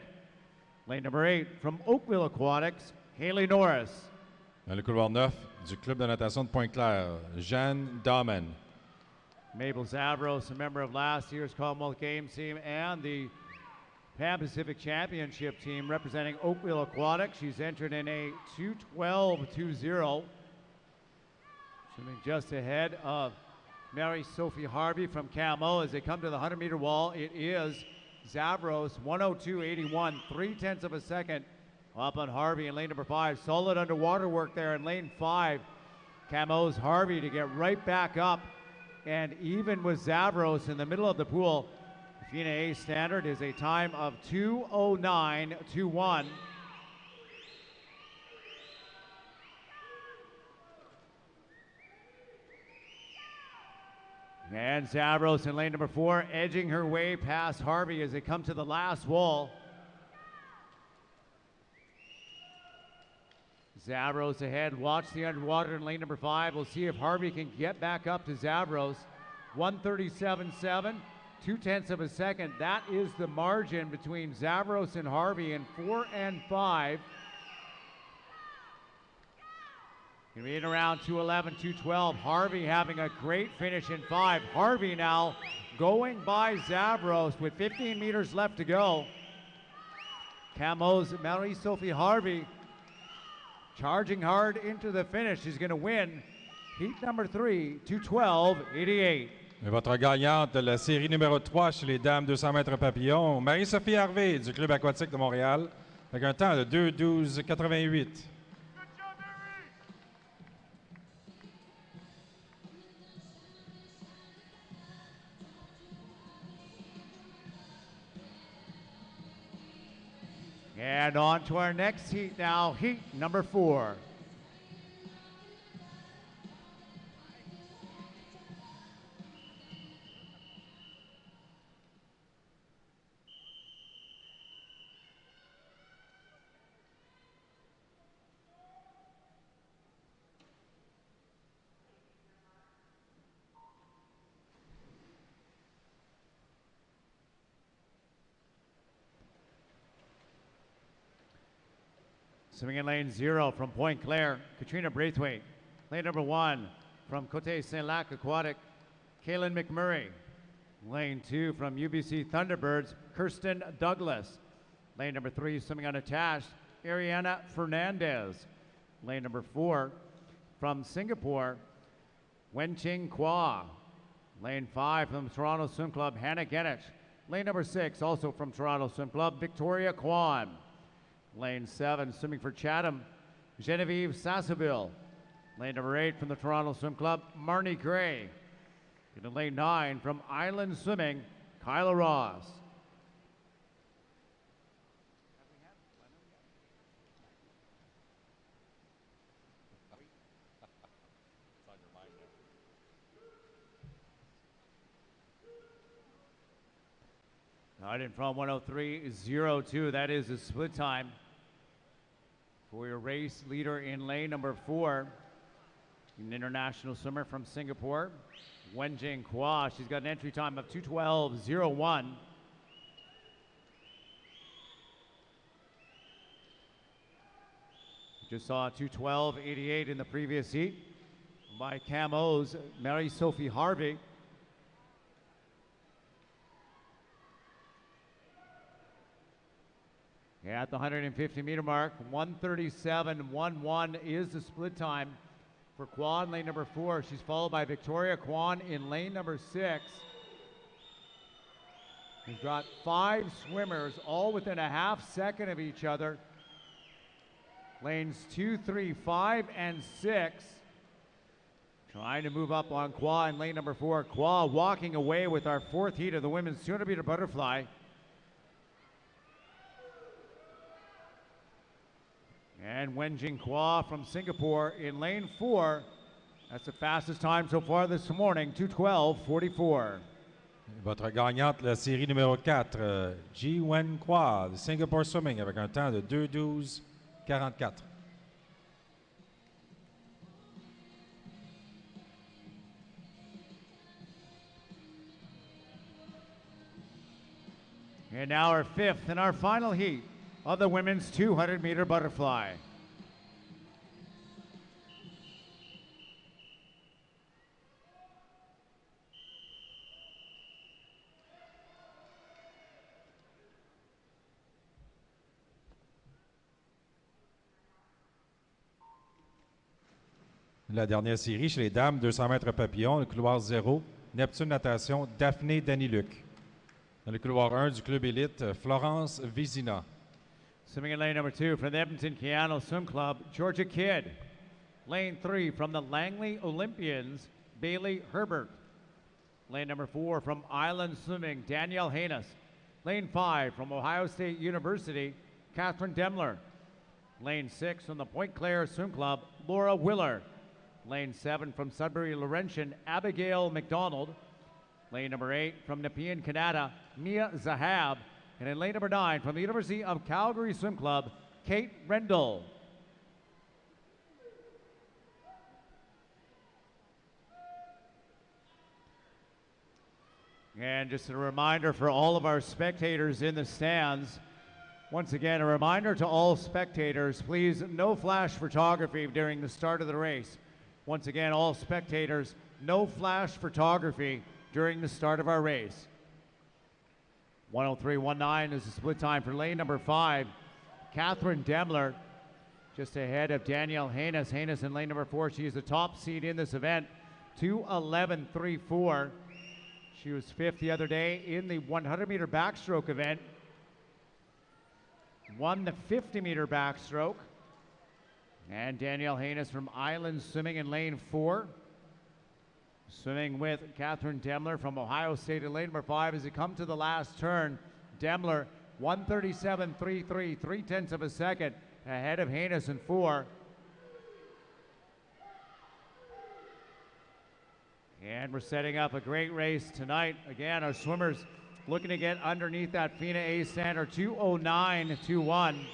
Lane number 8 from Oakville Aquatics, Haley Norris. Dans le couloir 9 du Club de natation de Pointe-Claire, Jeanne Dahman. Mabel Zavros, a member of last year's Commonwealth Games team and the Pan Pacific Championship team representing Oakville Aquatics. She's entered in a 2:12.20. Swimming just ahead of Mary Sophie Harvey from Camo. As they come to the 100-meter wall, it is Zavros, 1:02.81, 0.3 of a second up on Harvey in lane number 5. Solid underwater work there in lane 5. Camo's Harvey to get right back up and even with Zavros in the middle of the pool. The FINA A standard is a time of 2:09.21. And Zavros in lane number 4, edging her way past Harvey as they come to the last wall. Zavros ahead, watch the underwater in lane number 5. We'll see if Harvey can get back up to Zavros. 1:37.7, 0.2 of a second. That is the margin between Zavros and Harvey in 4 and 5. Gonna be in around 2:11, 2:12. Harvey having a great finish in 5. Harvey now going by Zavros with 15 meters left to go. Camo's Marie-Sophie Harvey charging hard into the finish. She's gonna win heat number 3, 2:12.88. Et votre gagnante de la série numéro 3 chez les dames 200 mètres papillon, Marie-Sophie Harvey du Club aquatique de Montréal, avec un temps de 2:12.88. And on to our next heat now, heat number 4. Swimming in lane 0 from Point Claire, Katrina Braithwaite. Lane number 1 from Côte Saint-Lac Aquatic, Kaylin McMurray. Lane 2 from UBC Thunderbirds, Kirsten Douglas. Lane number 3 swimming unattached, Ariana Fernandez. Lane number 4 from Singapore, Wenqing Kwa. Lane 5 from Toronto Swim Club, Hannah Genich. Lane number 6 also from Toronto Swim Club, Victoria Kwan. Lane 7, swimming for Chatham, Genevieve Sassaville. Lane number 8 from the Toronto Swim Club, Marnie Gray. In lane 9 from Island Swimming, Kyla Ross. Out in front, 1:03.02. That is the split time for your race leader in lane number 4. An international swimmer from Singapore, Wenjing Kwa. She's got an entry time of 2:12.01. Just saw 2:12.88 in the previous heat by Camo's Mary-Sophie Harvey. At the 150-meter mark, 1:37.11 is the split time for Kwan, lane number 4. She's followed by Victoria Kwan in lane number 6. We've got 5 swimmers, all within a half second of each other. Lanes 2, 3, 5, and 6. Trying to move up on Kwa in lane number 4. Kwa walking away with our 4th heat of the women's 200-meter butterfly. And Wenjing Kwa from Singapore in lane 4. That's the fastest time so far this morning, 2:12.44. Votre gagnante, la série numéro 4, Ji Wen Kwa de Singapore Swimming avec un temps de 2:12.44. And now our 5th and our final heat of the women's 200-meter butterfly. La dernière série chez les dames, 200 mètres papillon, le couloir 0, Neptune Natation, Daphné Daniluc. Dans le couloir 1 du club élite, Florence Vizina. Swimming in lane number 2 from the Edmonton Keano Swim Club, Georgia Kidd. Lane 3 from the Langley Olympians, Bailey Herbert. Lane number 4 from Island Swimming, Danielle Haynes. Lane 5 from Ohio State University, Catherine Demler. Lane 6 from the Point Claire Swim Club, Laura Willer. Lane 7 from Sudbury Laurentian, Abigail McDonald. Lane number 8 from Nepean, Canada, Mia Zahab. And in lane number 9 from the University of Calgary Swim Club, Kate Rendell. And just a reminder for all of our spectators in the stands. Once again, a reminder to all spectators, please, no flash photography during the start of the race. Once again, all spectators, no flash photography during the start of our race. 1:03.19 is the split time for lane number 5. Catherine Demler just ahead of Danielle Haynes. Haynes in lane number 4. She is the top seed in this event, 2:11.34. She was 5th the other day in the 100-meter backstroke event. Won the 50-meter backstroke. And Danielle Haynes from Island Swimming in lane 4. Swimming with Catherine Demler from Ohio State in lane number 5 as they come to the last turn. Demler, 1:37.33, 3/10 of a second ahead of Haynes in 4. And we're setting up a great race tonight. Again, our swimmers looking to get underneath that FINA A standard, 2:09.21.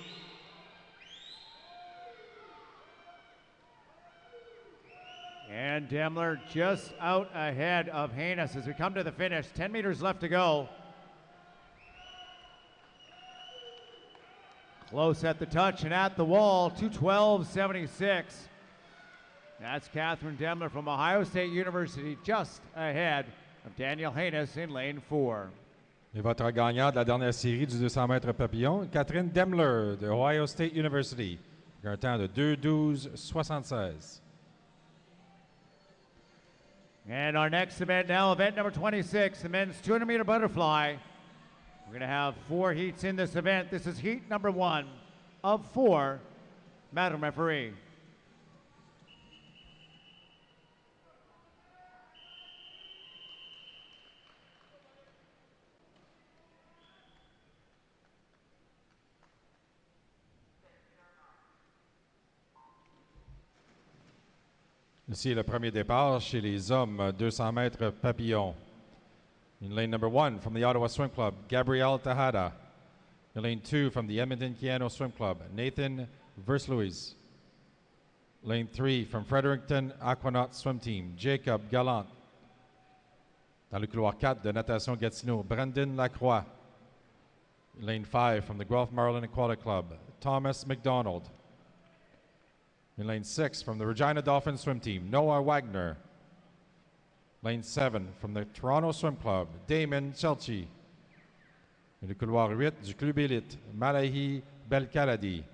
And Demler just out ahead of Haynes as we come to the finish. 10 meters left to go. Close at the touch and at the wall, 2:12.76. That's Catherine Demler from Ohio State University, just ahead of Danielle Haynes in lane 4. Et votre gagnante de la dernière série du 200 mètres papillon, Catherine Demler de Ohio State University, avec un temps de 2:12.76. And our next event now, event number 26, the men's 200-meter butterfly. We're going to have 4 heats in this event. This is heat number 1 of 4. Madam Referee. Ici, le premier départ chez les hommes, 200 mètres papillon. In lane number 1 from the Ottawa Swim Club, Gabrielle Tejada. In lane 2 from the Edmonton Keano Swim Club, Nathan Versluis. Lane 3 from Fredericton Aquanaut Swim Team, Jacob Gallant. Dans le couloir 4 de Natation Gatineau, Brendan Lacroix. Lane 5 from the Guelph Marlin Aquatic Club, Thomas McDonald. In lane 6, from the Regina Dolphins swim team, Noah Wagner. Lane 7, from the Toronto Swim Club, Damon Chelchi. Et le couloir 8 du Club Élite, Malahi Belkaladi.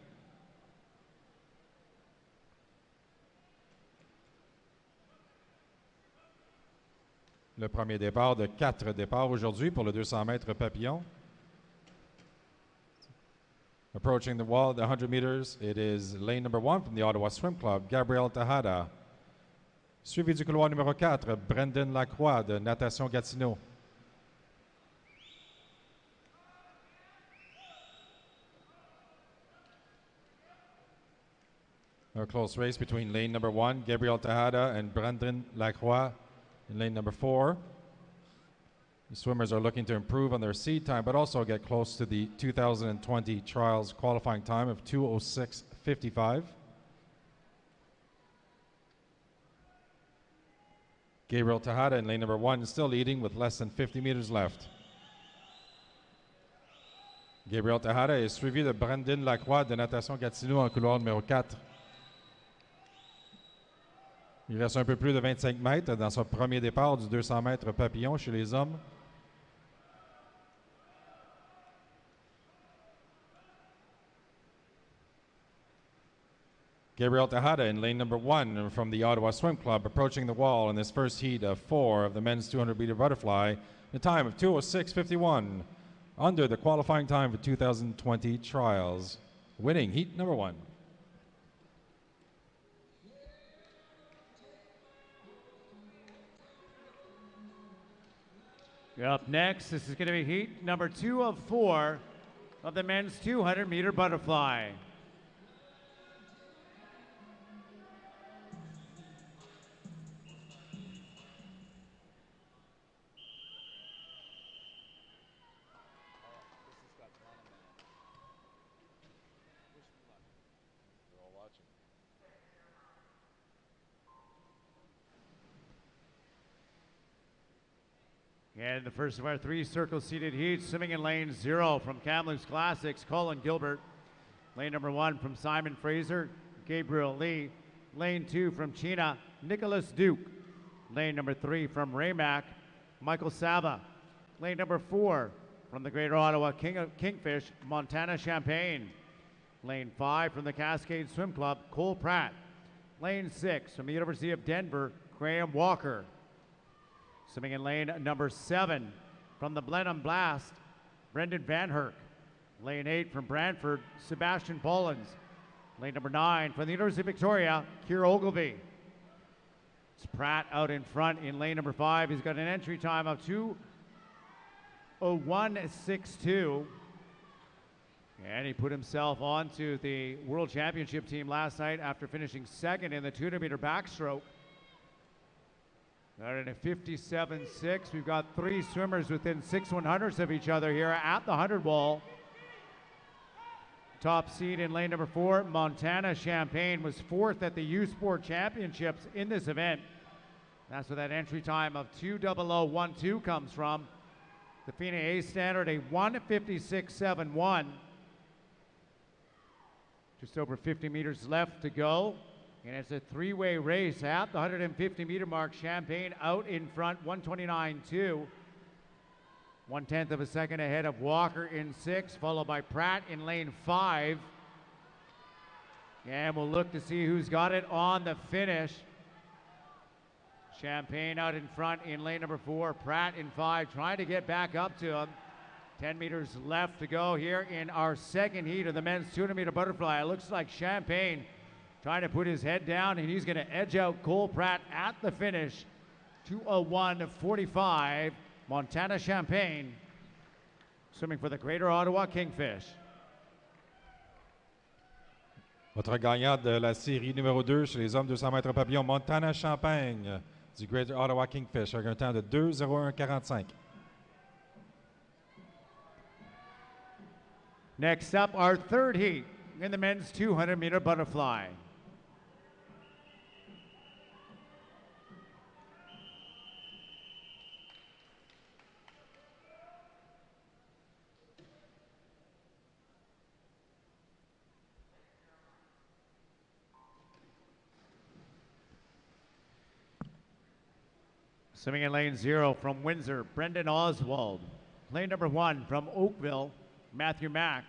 Le premier départ de 4 départs aujourd'hui pour le 200 mètres papillon. Approaching the wall at the 100 meters, it is lane number 1 from the Ottawa Swim Club, Gabriel Tejada. Suivi du couloir numéro 4, Brendan Lacroix de Natation Gatineau. A close race between lane number 1, Gabriel Tejada, and Brendan Lacroix in lane number 4. The swimmers are looking to improve on their seed time, but also get close to the 2020 trials qualifying time of 2:06:55. Gabriel Tejada in lane number 1 is still leading with less than 50 meters left. Gabriel Tejada est suivi de Brendan Lacroix de Natation Gatineau en couloir numéro 4. Il reste un peu plus de 25 mètres dans son premier départ du 200 mètres papillon chez les hommes. Gabriel Tejada in lane number 1 from the Ottawa Swim Club, approaching the wall in this first heat of 4 of the men's 200-meter butterfly, a time of 2:06:51, under the qualifying time for 2020 trials, winning heat number 1. Up next, this is going to be heat number 2 of 4 of the men's 200-meter butterfly. And the first of our 3 circle-seated heats, swimming in lane 0 from Kamloops Classics, Colin Gilbert. Lane number 1 from Simon Fraser, Gabriel Lee. Lane 2 from Tuna, Nicholas Duke. Lane number 3 from Raymac, Michael Sava. Lane number 4 from the Greater Ottawa Kingfish, Montana Champagne. Lane 5 from the Cascade Swim Club, Cole Pratt. Lane 6 from the University of Denver, Graham Walker. Swimming in lane number 7 from the Blenheim Blast, Brendan Van Herk. Lane 8 from Brantford, Sebastian Pollins. Lane number 9 from the University of Victoria, Keir Ogilvie. It's Pratt out in front in lane number 5. He's got an entry time of 2:01:62. And he put himself onto the World Championship team last night after finishing second in the 200-meter backstroke. Out in a 57.6. We've got 3 swimmers within 6/100ths of each other here at the 100 wall. Top seed in lane number 4, Montana Champagne, was 4th at the U Sport Championships in this event. That's where that entry time of 2:00:12 comes from. The FINA A standard, a 1:56.71. Just over 50 meters left to go. And it's a 3-way race at the 150-meter mark. Champagne out in front, 1:29.2. 1/10 of a second ahead of Walker in 6, followed by Pratt in lane 5. And we'll look to see who's got it on the finish. Champagne out in front in lane number 4. Pratt in 5, trying to get back up to him. 10 meters left to go here in our second heat of the men's 200-meter butterfly. It looks like Champagne trying to put his head down, and he's going to edge out Cole Pratt at the finish. 2:01:45. Montana Champagne swimming for the Greater Ottawa Kingfish. Votre gagnante de la série numéro 2 chez les hommes 200 mètres papillon, Montana Champagne du Greater Ottawa Kingfish avec un temps de 2:01:45. Next up, our third heat in the men's 200-meter butterfly. Swimming in lane 0 from Windsor, Brendan Oswald. Lane number 1 from Oakville, Matthew Mack.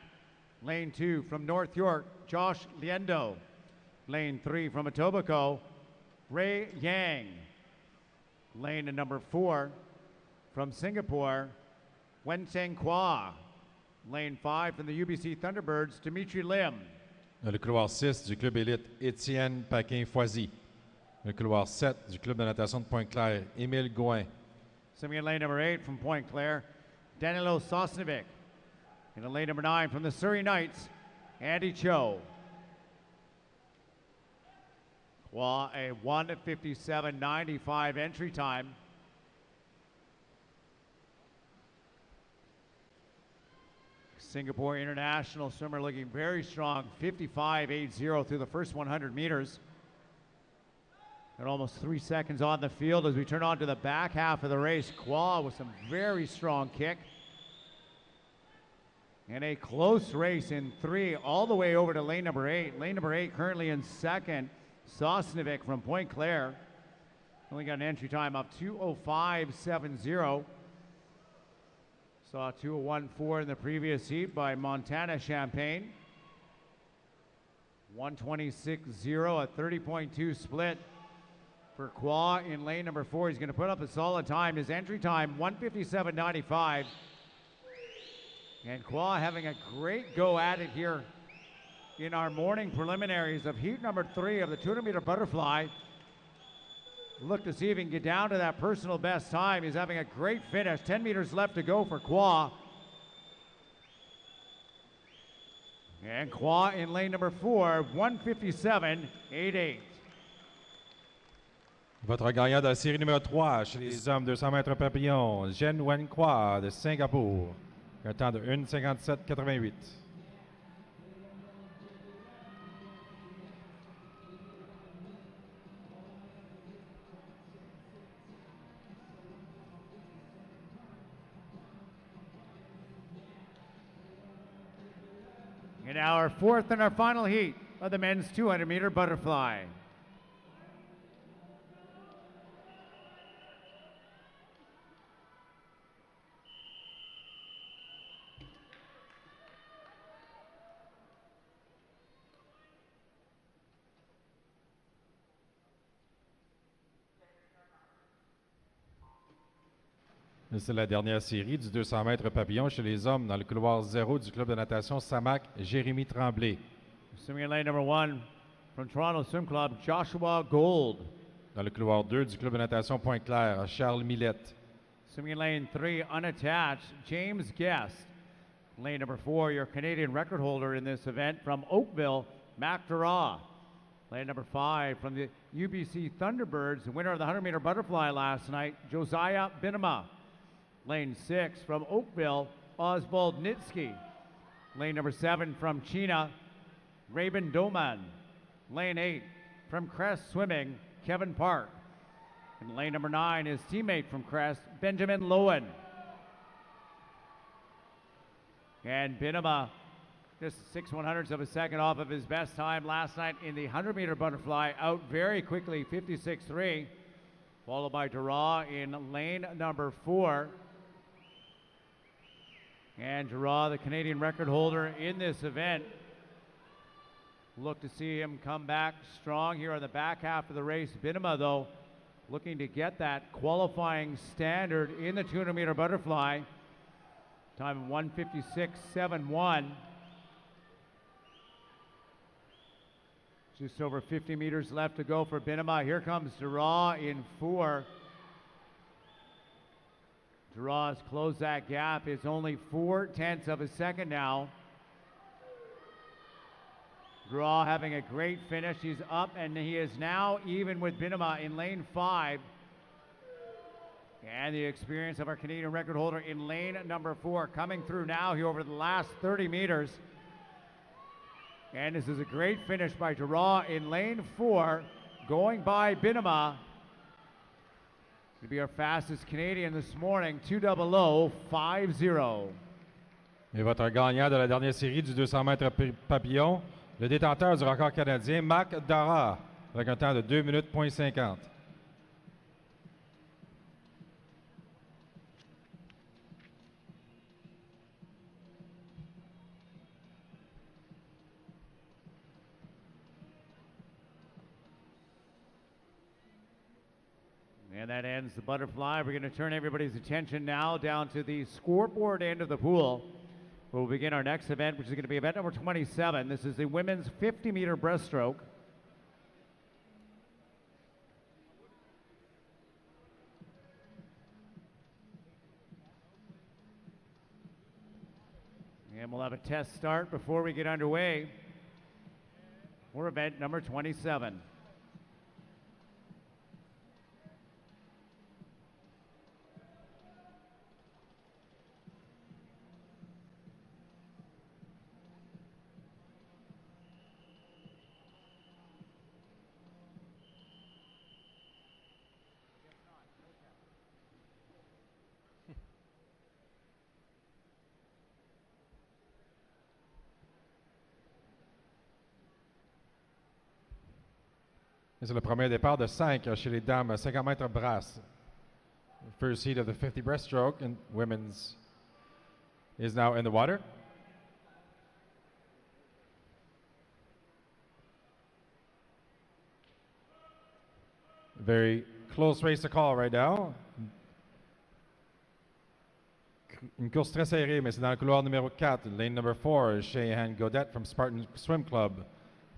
Lane 2 from North York, Josh Liendo. Lane 3 from Etobicoke, Ray Yang. Lane number 4 from Singapore, Wen-Tseng Kwa. Lane 5 from the UBC Thunderbirds, Dimitri Lim. Dans le couloir 6 du club élite, Étienne Paquin-Foisy. Le couloir 7 du club de natation de Pointe-Claire, Émile Gouin. Swimming in lane number 8 from Point Claire, Danilo Sosnovic. In the lane number 9 from the Surrey Knights, Andy Cho. Well, a 1:57.95 entry time. Singapore international swimmer looking very strong, 55.80 through the first 100 meters. And almost 3 seconds on the field as we turn on to the back half of the race. Kwa with some very strong kick. And a close race in 3 all the way over to lane number 8. Lane number 8 currently in second. Sosnovic from Point Claire. Only got an entry time of 2:05.70. Saw 2:01.4 in the previous heat by Montana Champagne. 1:26.0, a 30.2 split for Kwa in lane number 4. He's going to put up a solid time. His entry time, 1:57.95. And Kwa having a great go at it here in our morning preliminaries of heat number 3 of the 200-meter butterfly. Look to see if he can get down to that personal best time. He's having a great finish. 10 meters left to go for Kwa. And Kwa in lane number 4, 1:57.88. Votre gagnant de la série numéro 3 chez les hommes 200 mètres papillon, Jen Wen Kwa de Singapour. Un temps de 1:57.88. In our 4th and our final heat of the men's 200-meter butterfly. C'est la dernière série du 200 mètres papillon chez les hommes dans le couloir 0 du club de natation Samac, Jérémy Tremblay. Swimming in lane number 1 from Toronto Swim Club, Joshua Gold. Dans le couloir 2 du club de natation Pointe-Claire, Charles Millette. Swimming in lane 3, unattached, James Guest. Lane number 4, your Canadian record holder in this event from Oakville, Mac Dara. Lane number 5 from the UBC Thunderbirds, the winner of the 100-meter butterfly last night, Josiah Binema. Lane 6 from Oakville, Oswald Nitsky. Lane number 7 from China, Rabin Doman. Lane 8 from Crest Swimming, Kevin Park. And lane number 9 is teammate from Crest, Benjamin Lowen. And Binema, just 6/100ths of a second off of his best time last night in the 100-meter butterfly, out very quickly, 56.3. Followed by Dara in lane number 4. And Dara, the Canadian record holder in this event. Look to see him come back strong here on the back half of the race. Binema, though, looking to get that qualifying standard in the 200-meter butterfly. Time of 1:56.71. Just over 50 meters left to go for Binema. Here comes Dara in 4. Dara has closed that gap. It's only 0.4 of a second now. Dara having a great finish. He's up and he is now even with Binema in lane 5. And the experience of our Canadian record holder in lane number 4 coming through now here over the last 30 meters. And this is a great finish by Dara in lane 4, going by Binema. To be our fastest Canadian this morning, 2:00.50. Et votre gagnant de la dernière série du 200 mètres papillon, le détenteur du record canadien, Mac Dara, avec un temps de 2:50. And that ends the butterfly. We're going to turn everybody's attention now down to the scoreboard end of the pool. We'll begin our next event, which is going to be event number 27. This is the women's 50-meter breaststroke. And we'll have a test start before we get underway for event number 27. C'est le premier départ de 5 chez les dames 50 mètres brasse. First heat of the 50 breaststroke and women's is now in the water. Very close race to call right now. Une course très serrée, mais c'est dans le couloir numéro 4, lane number 4, Cheyenne Godette from Spartan Swim Club.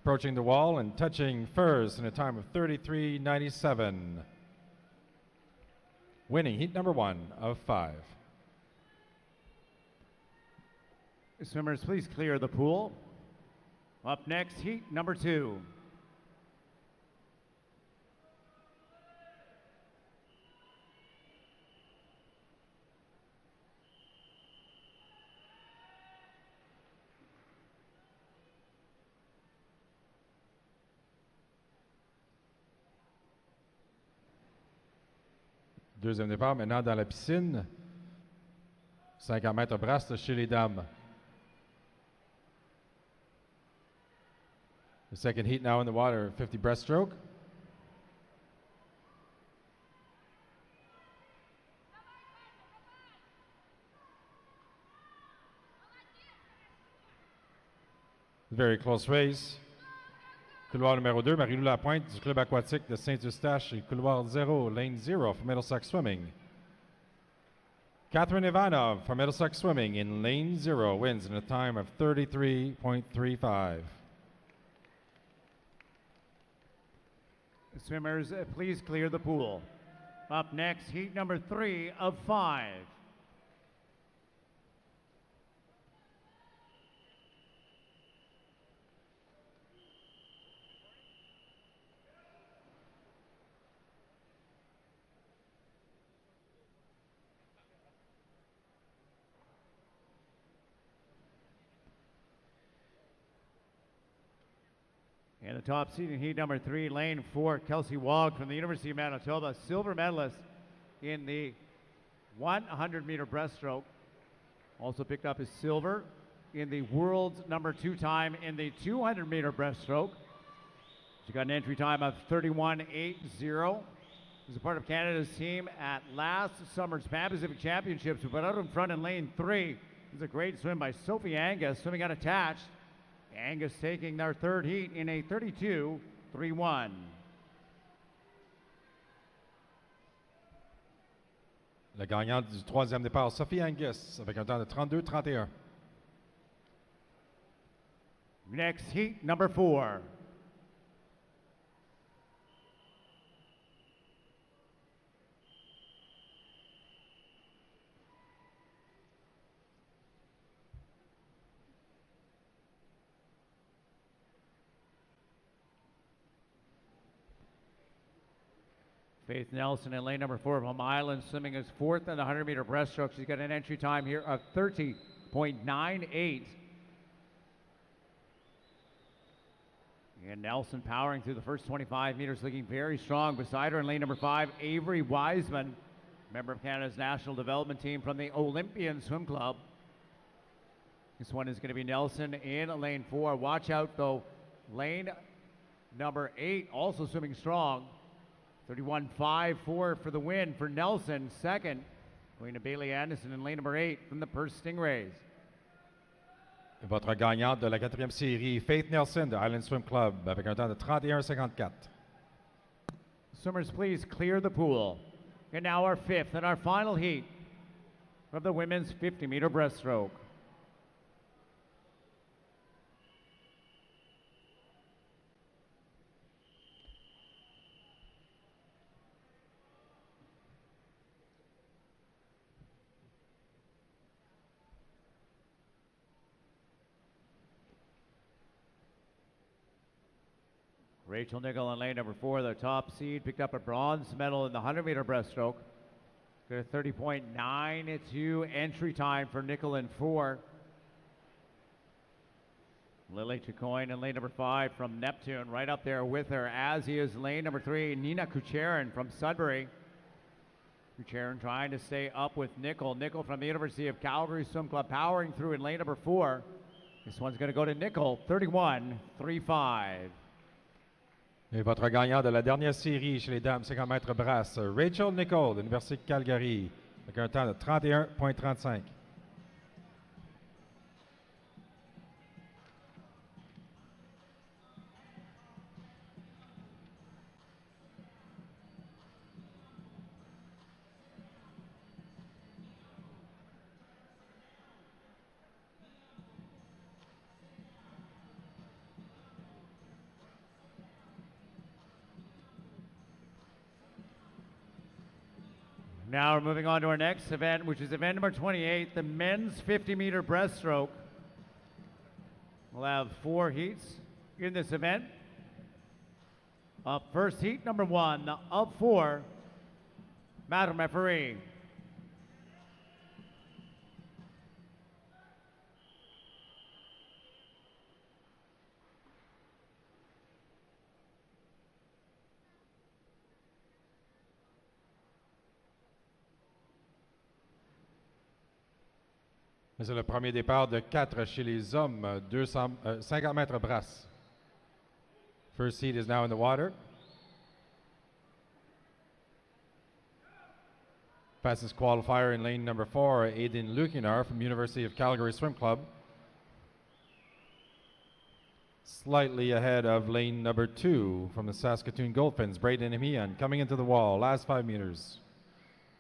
Approaching the wall and touching first in a time of 33.97. Winning heat number 1 of 5. Swimmers, please clear the pool. Up next, heat number 2. Deuxième départ maintenant dans la piscine. 50 mètres brasse chez les dames. The second heat now in the water, 50 breaststroke. Very close race. Couloir numéro 2, Marie-Lou Lapointe du club aquatique de Saint-Eustache et couloir 0, lane 0 for Middlesex Swimming. Catherine Ivanov from Middlesex Swimming in lane 0 wins in a time of 33.35. Swimmers, please clear the pool. Up next, heat number 3 of 5. And the top seed in heat number 3, lane 4, Kelsey Walsh from the University of Manitoba, silver medalist in the 100-meter breaststroke. Also picked up his silver in the world's number 2 time in the 200-meter breaststroke. She got an entry time of 31.80. She's a part of Canada's team at last summer's Pan Pacific Championships, who put out in front in lane 3. This is a great swim by Sophie Angus, swimming unattached. Angus taking their third heat in a 32.31. La gagnante du troisième départ, Sophie Angus, avec un temps de 32.31. Next heat, number 4. Faith Nelson in lane number 4 from Island, swimming as 4th in the 100-meter breaststroke. She's got an entry time here of 30.98. And Nelson powering through the first 25 meters, looking very strong. Beside her in lane number 5, Avery Wiseman, member of Canada's national development team from the Olympian Swim Club. This one is going to be Nelson in lane 4. Watch out, though. Lane number 8 also swimming strong. 31.54 for the win for Nelson. Second, going to Bailey Anderson in lane number 8 from the Perth Stingrays. Votre gagnante de la 4e série, Faith Nelson de Island Swim Club, avec un temps de 31.54. Swimmers, please clear the pool. And now our fifth and our final heat of the women's 50-meter breaststroke. Rachel Nickel in lane number 4, the top seed, picked up a bronze medal in the 100-meter breaststroke. Got a 30.92 entry time for Nickel in 4. Lily Chicoine in lane number 5 from Neptune, right up there with her, as he is lane number 3, Nina Kucherin from Sudbury. Kucherin trying to stay up with Nickel. Nickel from the University of Calgary Swim Club powering through in lane number 4. This one's going to go to Nickel, 31.35. Et votre gagnant de la dernière série chez les dames 50 mètres brasse, Rachel Nicol de l'Université de Calgary, avec un temps de 31.35. Now we're moving on to our next event, which is event number 28, the men's 50-meter breaststroke. We'll have 4 heats in this event. First heat number 1 of 4, Madam Referee. C'est le premier départ de 4 chez les hommes, 50 mètres brasse. First heat is now in the water. Fastest qualifier in lane number 4, Aiden Lukinar from University of Calgary Swim Club. Slightly ahead of lane number 2 from the Saskatoon Goldfinns, Braden Hemian coming into the wall, last 5 meters.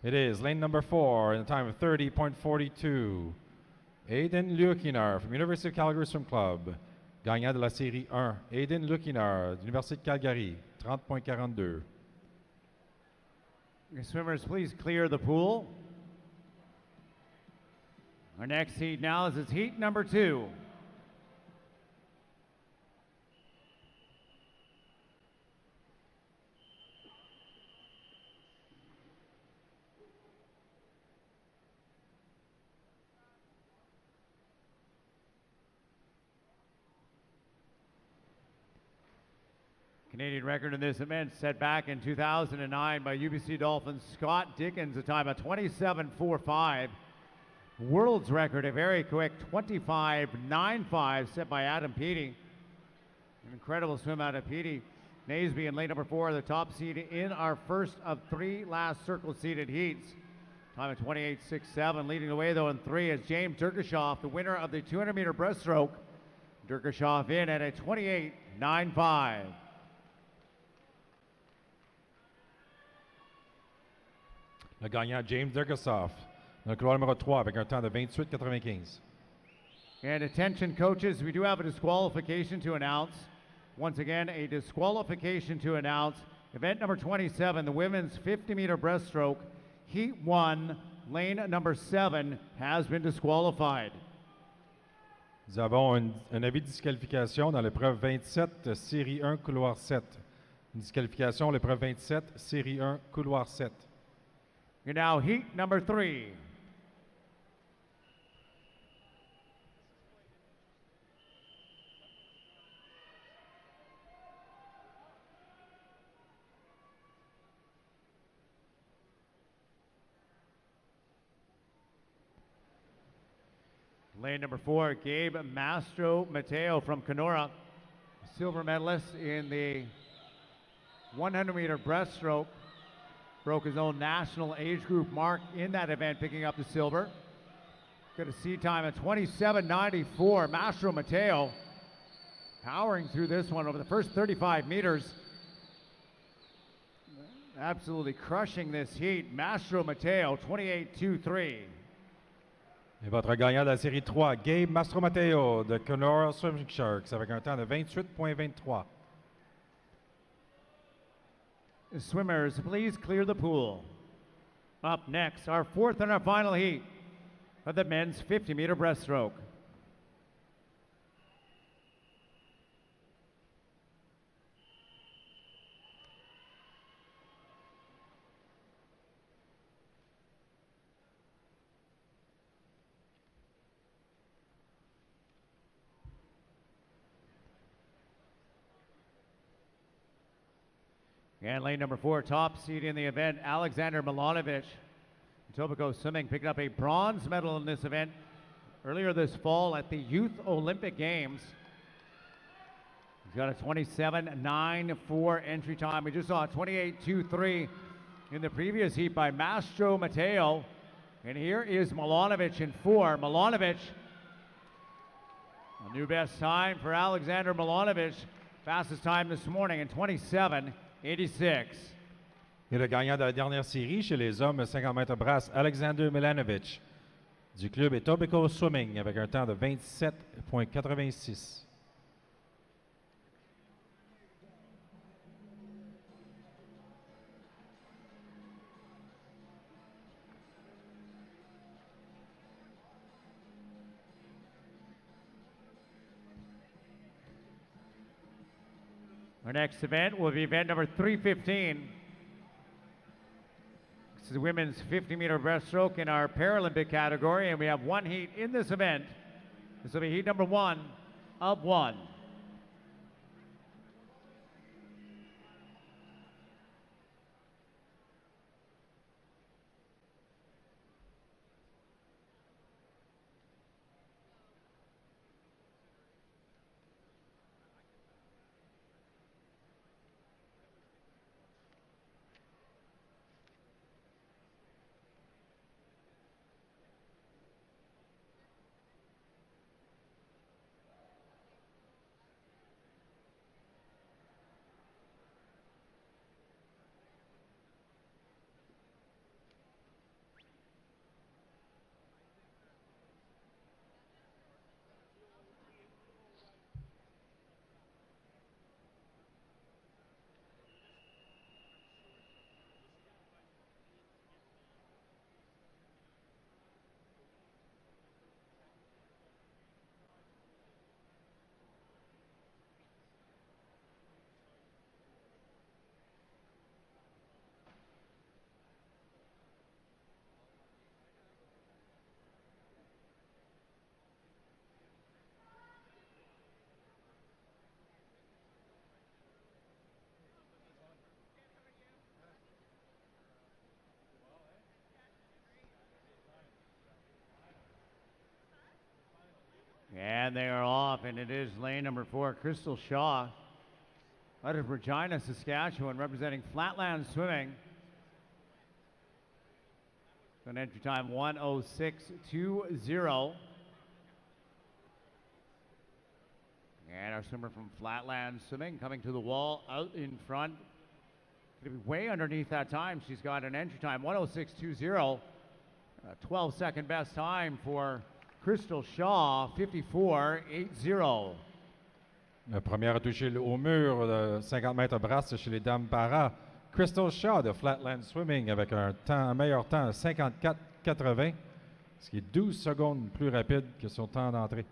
It is lane number 4 in a time of 30.42. Aiden Lukinar from University of Calgary Swim Club. Gagnant de la série 1, Aiden Lukinar de l'Université de Calgary, 30.42. Swimmers, please clear the pool. Our next heat now is heat number 2. Canadian record in this event set back in 2009 by UBC Dolphins Scott Dickens, a time of 27.45. World's record, a very quick 25.95 set by Adam Peaty. An incredible swim out of Peaty. Naseby in lane number 4, the top seed in our first of 3 last circle seeded heats. Time of 28.67. Leading the way though in 3 is James Derkashoff, the winner of the 200-meter breaststroke. Derkashoff in at a 28.95. Le gagnant James Derkashoff, dans le couloir numéro 3 avec un temps de 28.95. And attention coaches, we do have a disqualification to announce. Once again, a disqualification to announce. Event number 27, the women's 50-meter breaststroke, heat 1, lane number 7 has been disqualified. Nous avons un avis de disqualification dans l'épreuve 27, série 1, couloir 7. Une disqualification, l'épreuve 27, série 1, couloir 7. You're now heat number 3. Lane number 4, Gabe Mastro Mateo from Kenora, silver medalist in the 100-meter breaststroke. Broke his own national age group mark in that event, picking up the silver. Got a seed time at 27.94. Mastro Mateo powering through this one over the first 35 meters. absolutely crushing this heat. Mastro Matteo, 28-2-3. Et votre gagnant de la série 3, Gabe Mastromateo de Kenora Swimming Sharks avec un temps de 28,23. Swimmers, please clear the pool. Up next, our fourth and our final heat of the men's 50-meter breaststroke. And lane number 4, top seed in the event, Alexander Milanovic. Etobicoke Swimming picked up a bronze medal in this event earlier this fall at the Youth Olympic Games. He's got a 27.94 entry time. We just saw a 28.23 in the previous heat by Mastro Matteo. And here is Milanovic in 4. Milanovic, a new best time for Alexander Milanovic. Fastest time this morning in 27.86. Et le gagnant de la dernière série chez les hommes 50 mètres brasse, Alexander Milanovic, du club Etobicoke Swimming, avec un temps de 27,86. Our next event will be event number 315. This is the women's 50-meter breaststroke in our Paralympic category, and we have one heat in this event. This will be heat number 1 of 1. And they are off, and it is lane number 4, Crystal Shaw, out of Regina, Saskatchewan, representing Flatland Swimming. An entry time 1:06.20. And our swimmer from Flatland Swimming coming to the wall out in front. Going to be way underneath that time. She's got an entry time 1:06.20. A 12-second best time for Crystal Shaw, 54.80. La première à toucher au mur de 50 mètres brasse chez les dames para, Crystal Shaw de Flatland Swimming avec un meilleur temps de 54,80, ce qui est 12 secondes plus rapide que son temps d'entrée.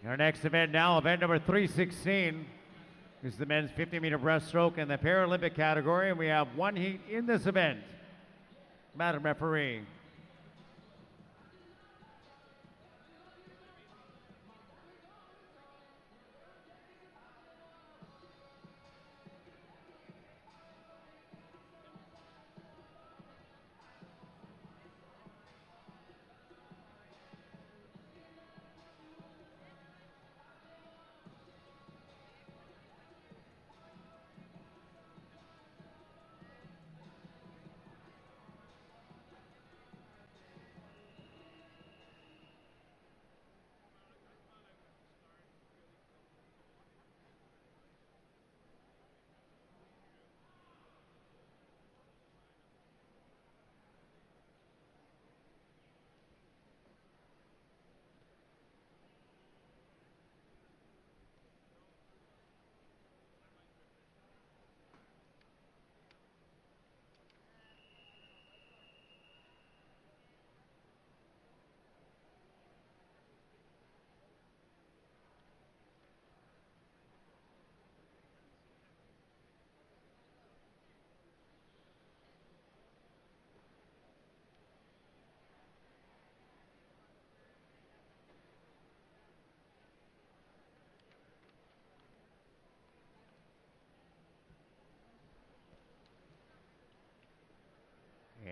Our next event now, event number 316, is the men's 50-meter breaststroke in the Paralympic category, and we have one heat in this event. Madam Referee.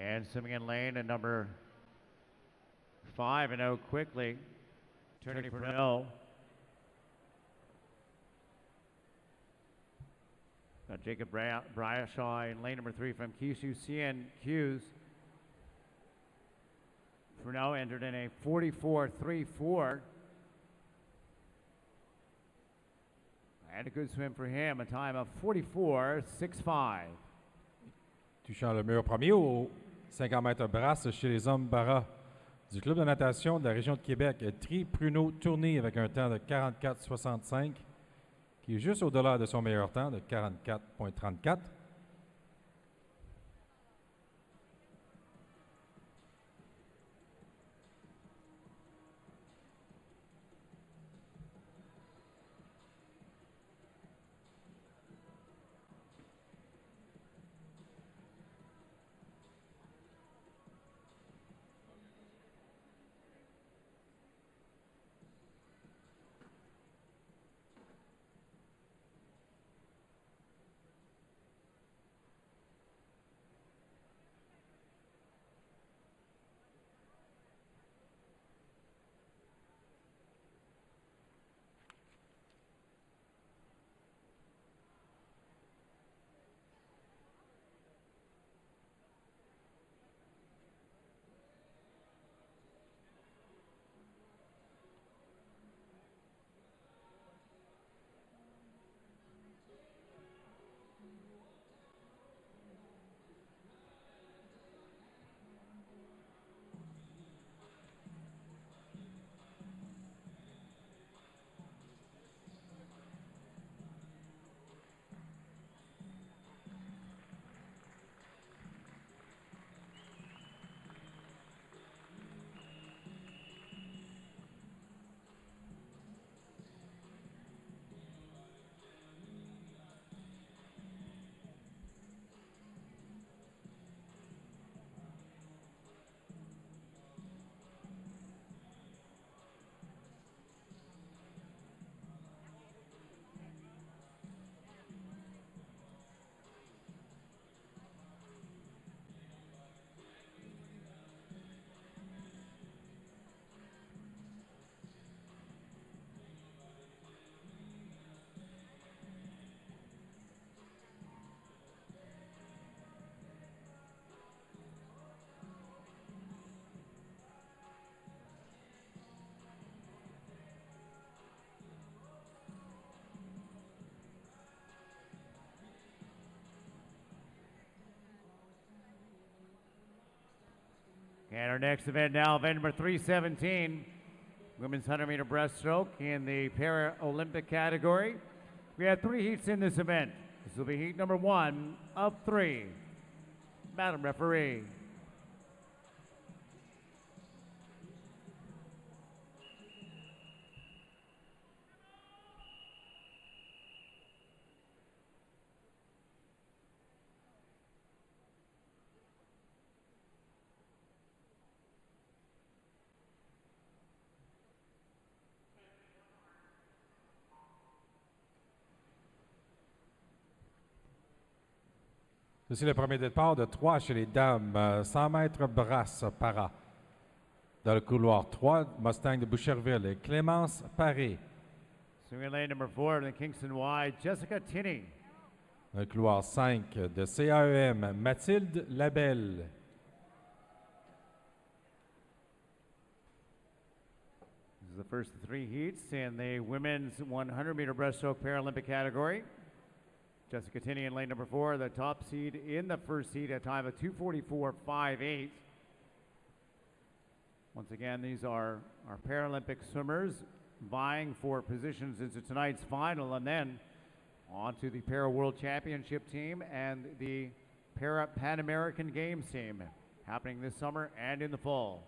And swimming in lane at number 5 and out quickly, turning for no. Got Jacob Brayshaw in lane number 3 from Kishu Cien Hughes. For now entered in a 44.34. And a good swim for him, a time of 44.65. Touchant le mur premier au 50 mètres brasse chez les hommes Barra du club de natation de la région de Québec, Tri Pruneau Tourné avec un temps de 44,65 qui est juste au-delà de son meilleur temps de 44,34. And our next event now, event number 317, women's 100-meter breaststroke in the Paralympic category. We have 3 heats in this event. This will be heat number 1 of 3. Madam Referee. Ceci est le premier départ de 3 chez les dames, 100 mètres brasse para. Dans le couloir 3, Mustang de Boucherville et Clémence Paré. Swimming in lane number 4 in the Kingston Y, Jessica Tinney. Dans le couloir 5 de CAEM, Mathilde Labelle. This is the first 3 heats in the women's 100-meter breaststroke Paralympic category. Jessica Tinney in lane number 4, the top seed in the first heat, a time of 2:44.58. Once again, these are our Paralympic swimmers vying for positions into tonight's final, and then on to the Para World Championship team and the Para Pan American Games team, happening this summer and in the fall.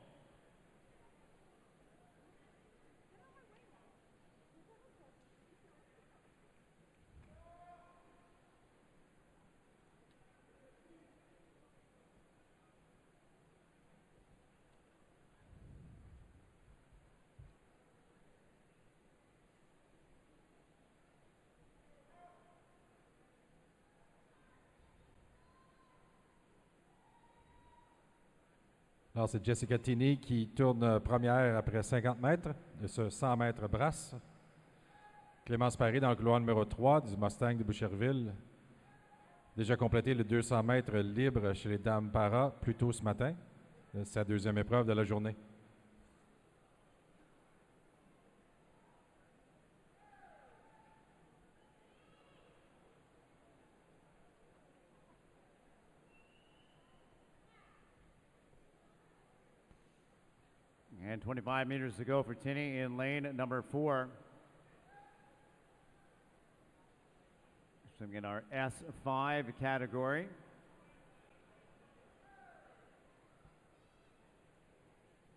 Alors, c'est Jessica Tinney qui tourne première après 50 mètres de ce 100 mètres brasse. Clémence Paré dans le couloir numéro 3 du Mustang de Boucherville. Déjà complété le 200 mètres libre chez les dames para plus tôt ce matin. C'est sa deuxième épreuve de la journée. And 25 meters to go for Tinney in lane number 4. Swimming in our S5 category.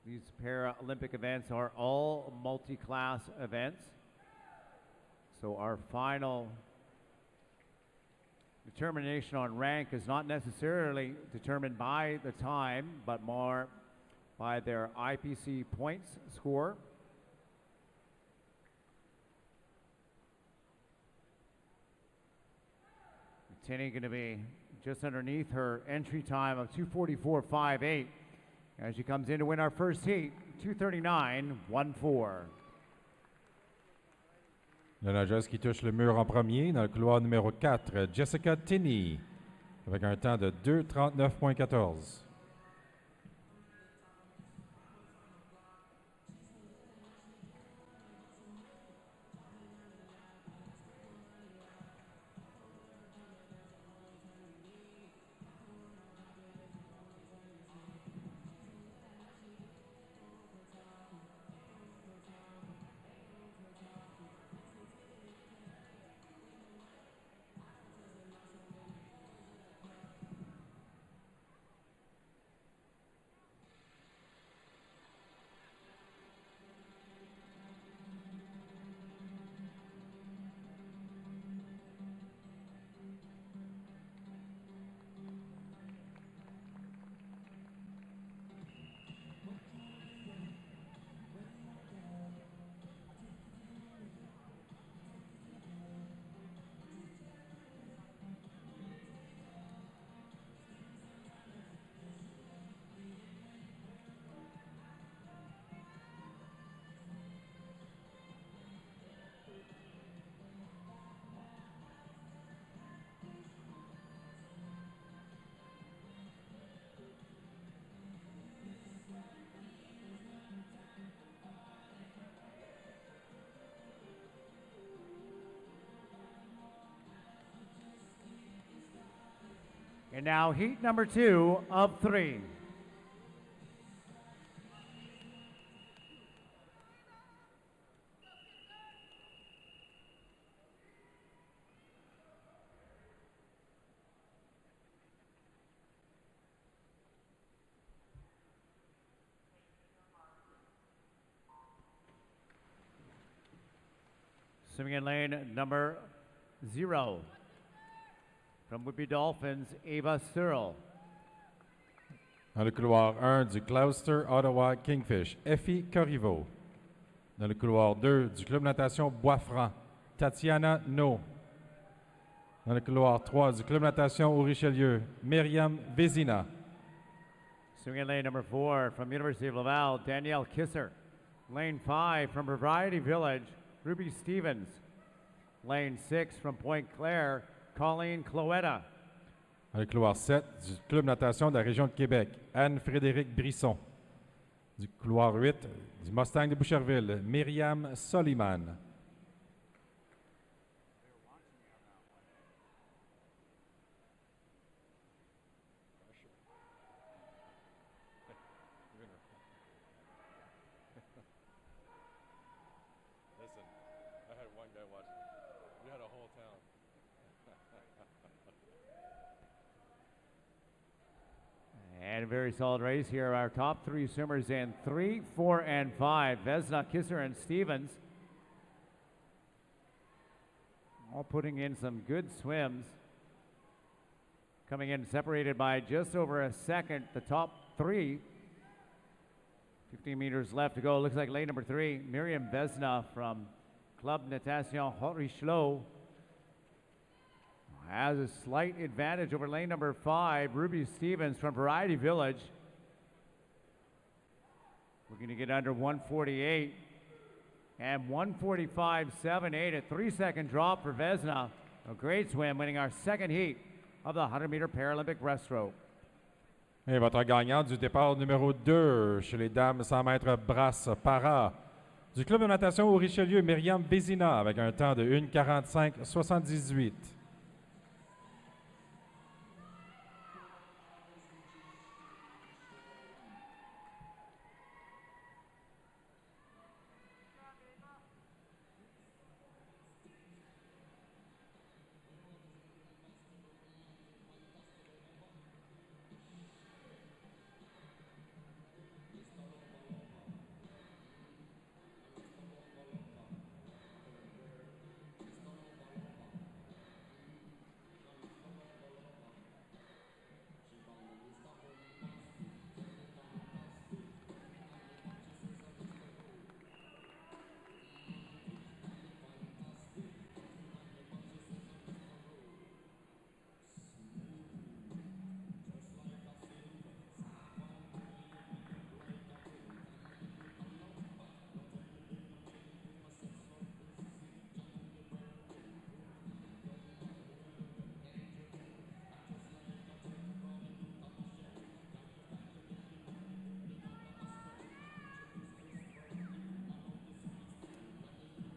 These Paralympic events are all multi-class events. So our final determination on rank is not necessarily determined by the time, but more by their IPC points score. Tinney going to be just underneath her entry time of 2:44.58 as she comes in to win our first heat, 2:39.14. La nageuse qui touche le mur en premier dans le couloir numéro 4, Jessica Tinney, avec un temps de 2:39.14. And now heat number 2 of 3. Swimming in lane number 0. From Whitby Dolphins, Ava Searle. Dans le couloir 1 du Gloucester Ottawa Kingfish, Effie Corriveau. Dans le couloir 2 du Club Natation Bois-Franc, Tatiana No. Dans le couloir 3 du Club Natation au Richelieu, Myriam Vézina. Swinging in lane number 4 from University of Laval, Danielle Kisser. Lane 5 from Variety Village, Ruby Stevens. Lane 6 from Pointe Claire, Colleen Cloetta. Dans le couloir 7 du Club Natation de la région de Québec, Anne-Frédérique Brisson. Du couloir 8 du Mustang de Boucherville, Myriam Soliman. And a very solid race here. Our top 3 swimmers in 3, 4, and 5. Vesna, Kisser, and Stevens. All putting in some good swims. Coming in separated by just over a second. The top 3. 15 meters left to go. Looks like lane number 3, Miriam Vesna from Club Natation Haut-Richelieu has a slight advantage over lane number 5, Ruby Stevens from Variety Village. Looking to get under 148 and 145.78, a 3-second drop for Vesna. A great swim, winning our second heat of the 100-meter Paralympic breaststroke. Et votre gagnante du départ numéro 2 chez les dames 100 mètres brasse para du Club de natation au Richelieu, Myriam Vézina, avec un temps de 1:45.78.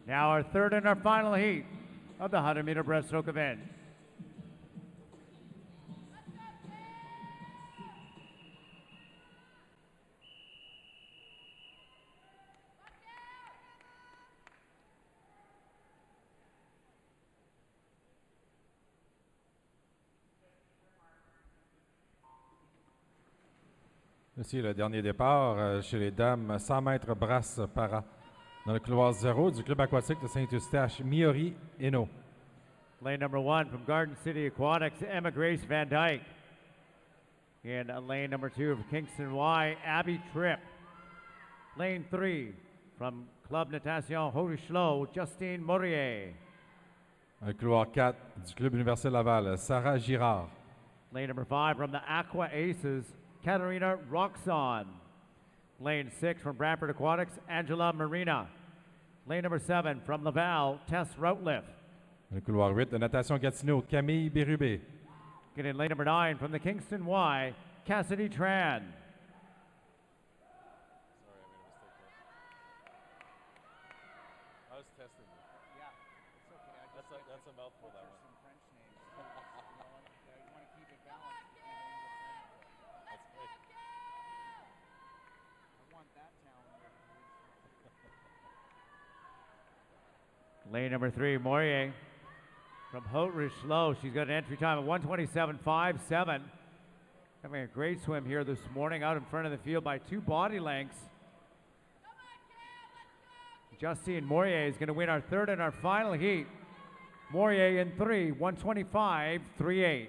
Now our third and our final heat of the 100-meter breaststroke event. Ici, le dernier départ chez les dames 100 mètres brasse para. Dans le couloir 0 du club aquatique de Saint-Eustache, Miori Eno. Lane number 1 from Garden City Aquatics, Emma Grace Van Dyke. In lane number 2 from Kingston Y, Abby Tripp. Lane 3 from Club Natation Haut-Richelieu, Justine Maurier. Dans le couloir 4 du club Université Laval, Sarah Girard. Lane number 5 from the Aqua Aces, Katarina Roxon. Lane 6 from Brantford Aquatics, Angela Marina. Lane number 7 from Laval, Tess Routliff. Le couloir 8 de natation Gatineau, Camille Bérubé. Get in lane number 9 from the Kingston Y, Cassidy Tran. Sorry, I made a mistake there. I was testing you. Yeah, it's okay. That's a mouthful, that one. Some French names. You want to keep it balanced. That's great. I want that town. Lane number 3, Maurier from Haut-Richelieu. She's got an entry time of 127.57. Having a great swim here this morning, out in front of the field by 2 body lengths. Justine Maurier is going to win our third and our final heat. Maurier in 3, 125.38.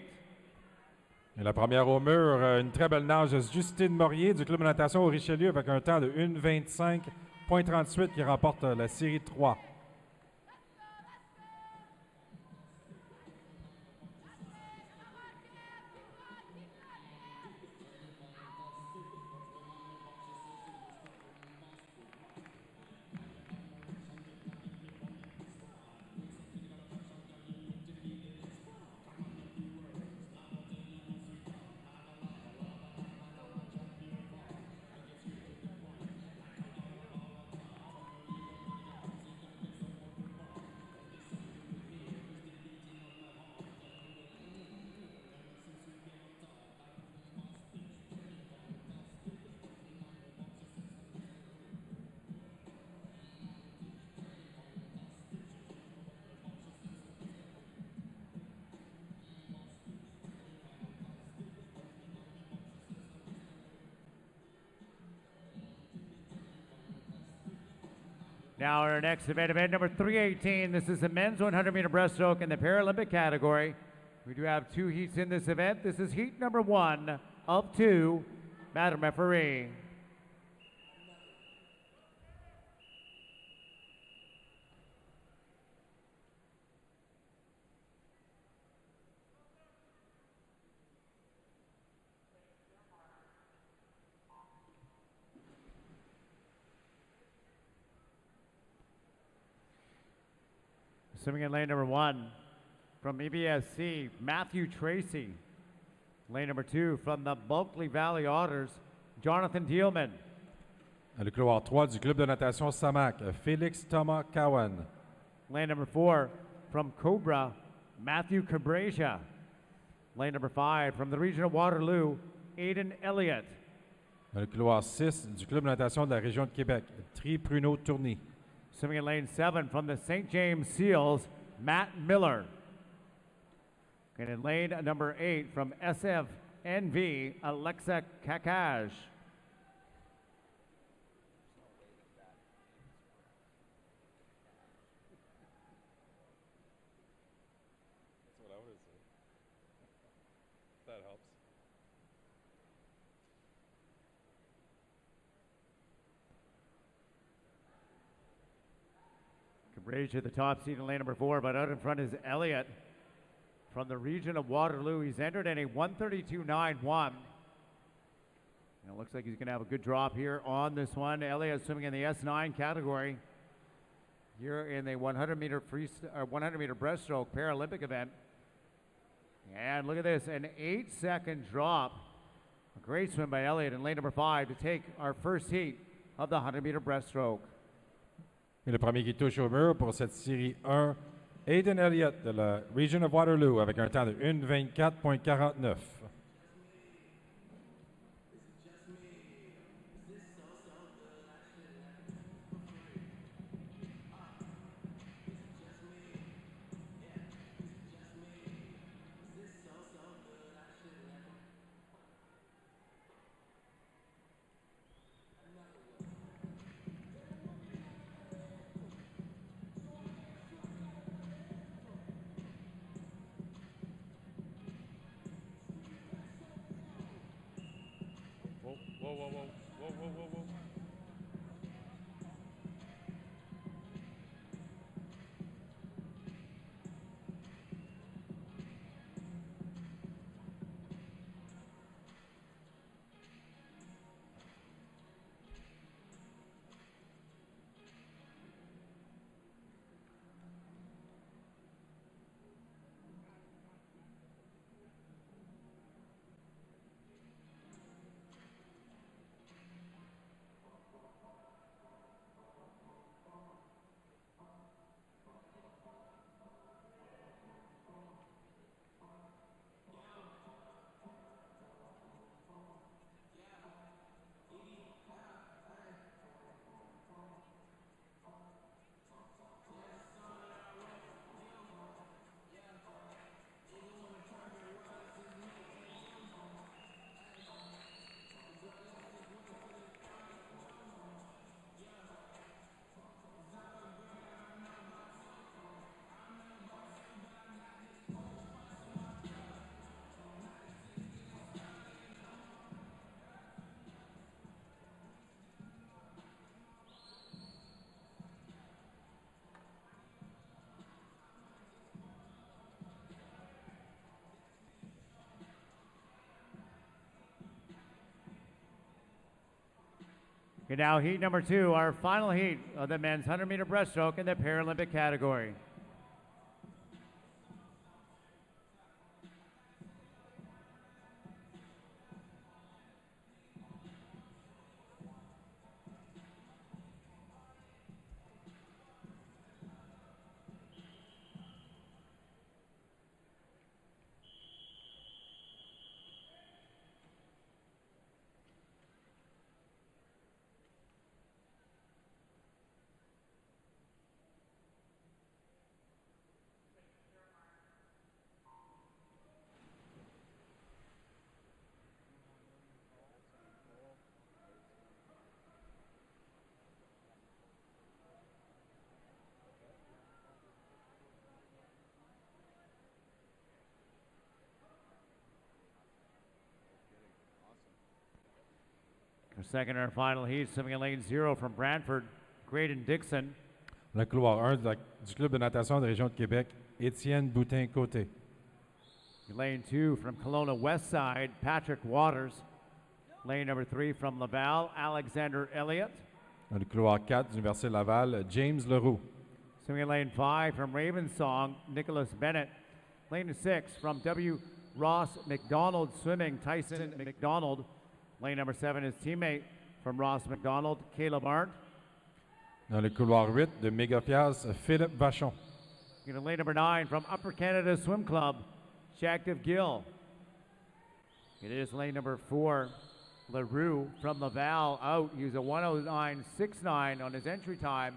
Et la première au mur, une très belle nage, Justine Maurier du club de natation au Richelieu avec un temps de 1:25.38 qui remporte la série 3. Now our next event number 318. This is the men's 100-meter breaststroke in the Paralympic category. We do have 2 heats in this event. This is heat number 1 of 2. Madam Referee. Swimming in lane number 1 from EBSC, Matthew Tracy. Lane number 2 from the Bulkley Valley Otters, Jonathan Dielman. Le couloir 3 du club de natation Samac, Félix Thomas Cowan. Lane number 4 from Cobra, Matthew Cabrasia. Lane number 5 from the region of Waterloo, Aidan Elliott. Le couloir 6 du club de natation de la région de Québec, Tri Pruneau Tourny. Swimming in lane 7 from the St. James Seals, Matt Miller. And in lane number 8 from SFNV, Alexa Kakaj. That's what I would have said. That helps. Cabrasia, the top seed in lane number 4, but out in front is Elliott from the region of Waterloo. He's entered in a 132.91. And it looks like he's going to have a good drop here on this one. Elliott swimming in the S9 category here in the 100-meter breaststroke Paralympic event. And look at this, an 8-second drop. A great swim by Elliott in lane number 5 to take our first heat of the 100-meter breaststroke. Et le premier qui touche au mur pour cette série 1, Aidan Elliott de la Region of Waterloo avec un temps de 1:24.49. Whoa, whoa, whoa, whoa, whoa, whoa, whoa. Okay, now heat number 2, our final heat of the men's 100-meter breaststroke in the Paralympic category. Our second and final heat, swimming in lane 0 from Brantford, Graydon Dixon. Le couloir 1 du club de natation de région de Québec, Étienne Boutin-Côté. Lane 2 from Kelowna Westside, Patrick Waters. Lane number 3 from Laval, Alexander Elliott. Dans le couloir 4 du Université Laval, James Leroux. Swimming in lane 5 from Ravensong, Nicholas Bennett. Lane 6 from W. Ross McDonald Swimming, Tyson Macdonald. Lane number 7 is teammate from Ross McDonald, Caleb Arndt. Dans le couloir 8 de Mégafias, Philippe Vachon. In lane number 9 from Upper Canada Swim Club, Shaktiv Gill. It is lane number 4, LaRue from Laval out. He's a 109.69 on his entry time.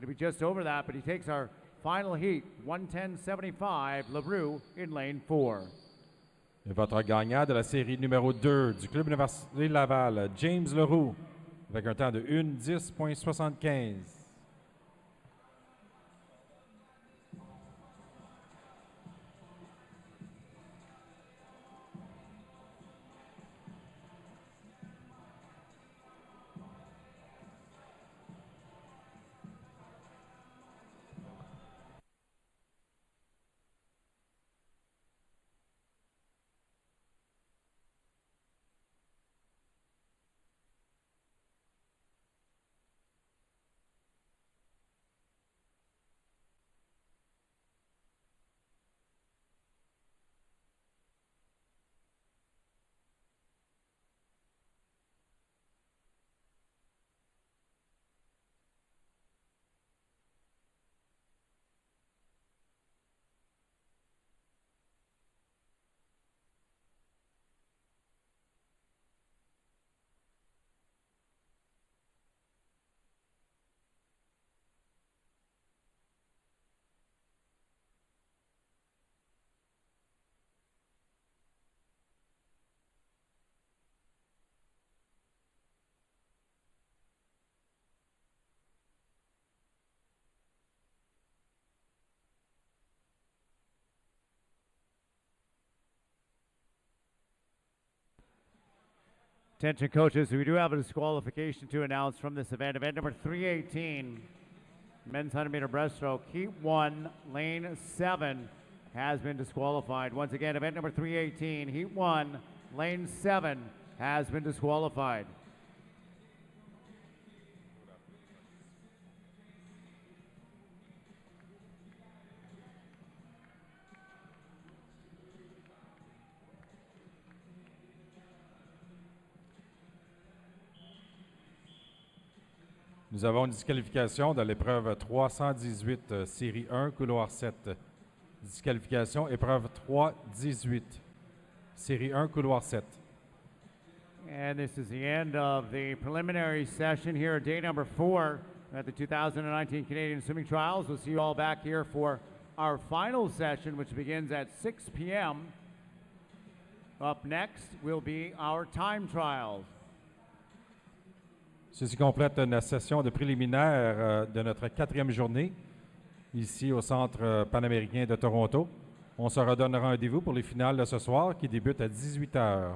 Going to be just over that, but he takes our final heat, 110.75, LaRue in lane 4. Et votre gagnant de la série numéro 2 du club Université Laval, James Leroux, avec un temps de 1:10.75. Attention coaches, we do have a disqualification to announce from this event. Event number 318, men's 100 meter breaststroke, heat 1, lane 7 has been disqualified. Once again, event number 318, heat 1, lane 7 has been disqualified. Nous avons une disqualification dans l'épreuve 318, série 1, couloir 7. Disqualification, épreuve 318, série 1, couloir 7. And this is the end of the preliminary session here at day number 4 at the 2019 Canadian Swimming Trials. We'll see you all back here for our final session, which begins at 6 p.m. Up next will be our time trials. Ceci complète notre session de préliminaire de notre 4e journée, ici au Centre panaméricain de Toronto. On se redonne rendez-vous pour les finales de ce soir qui débutent à 18 h.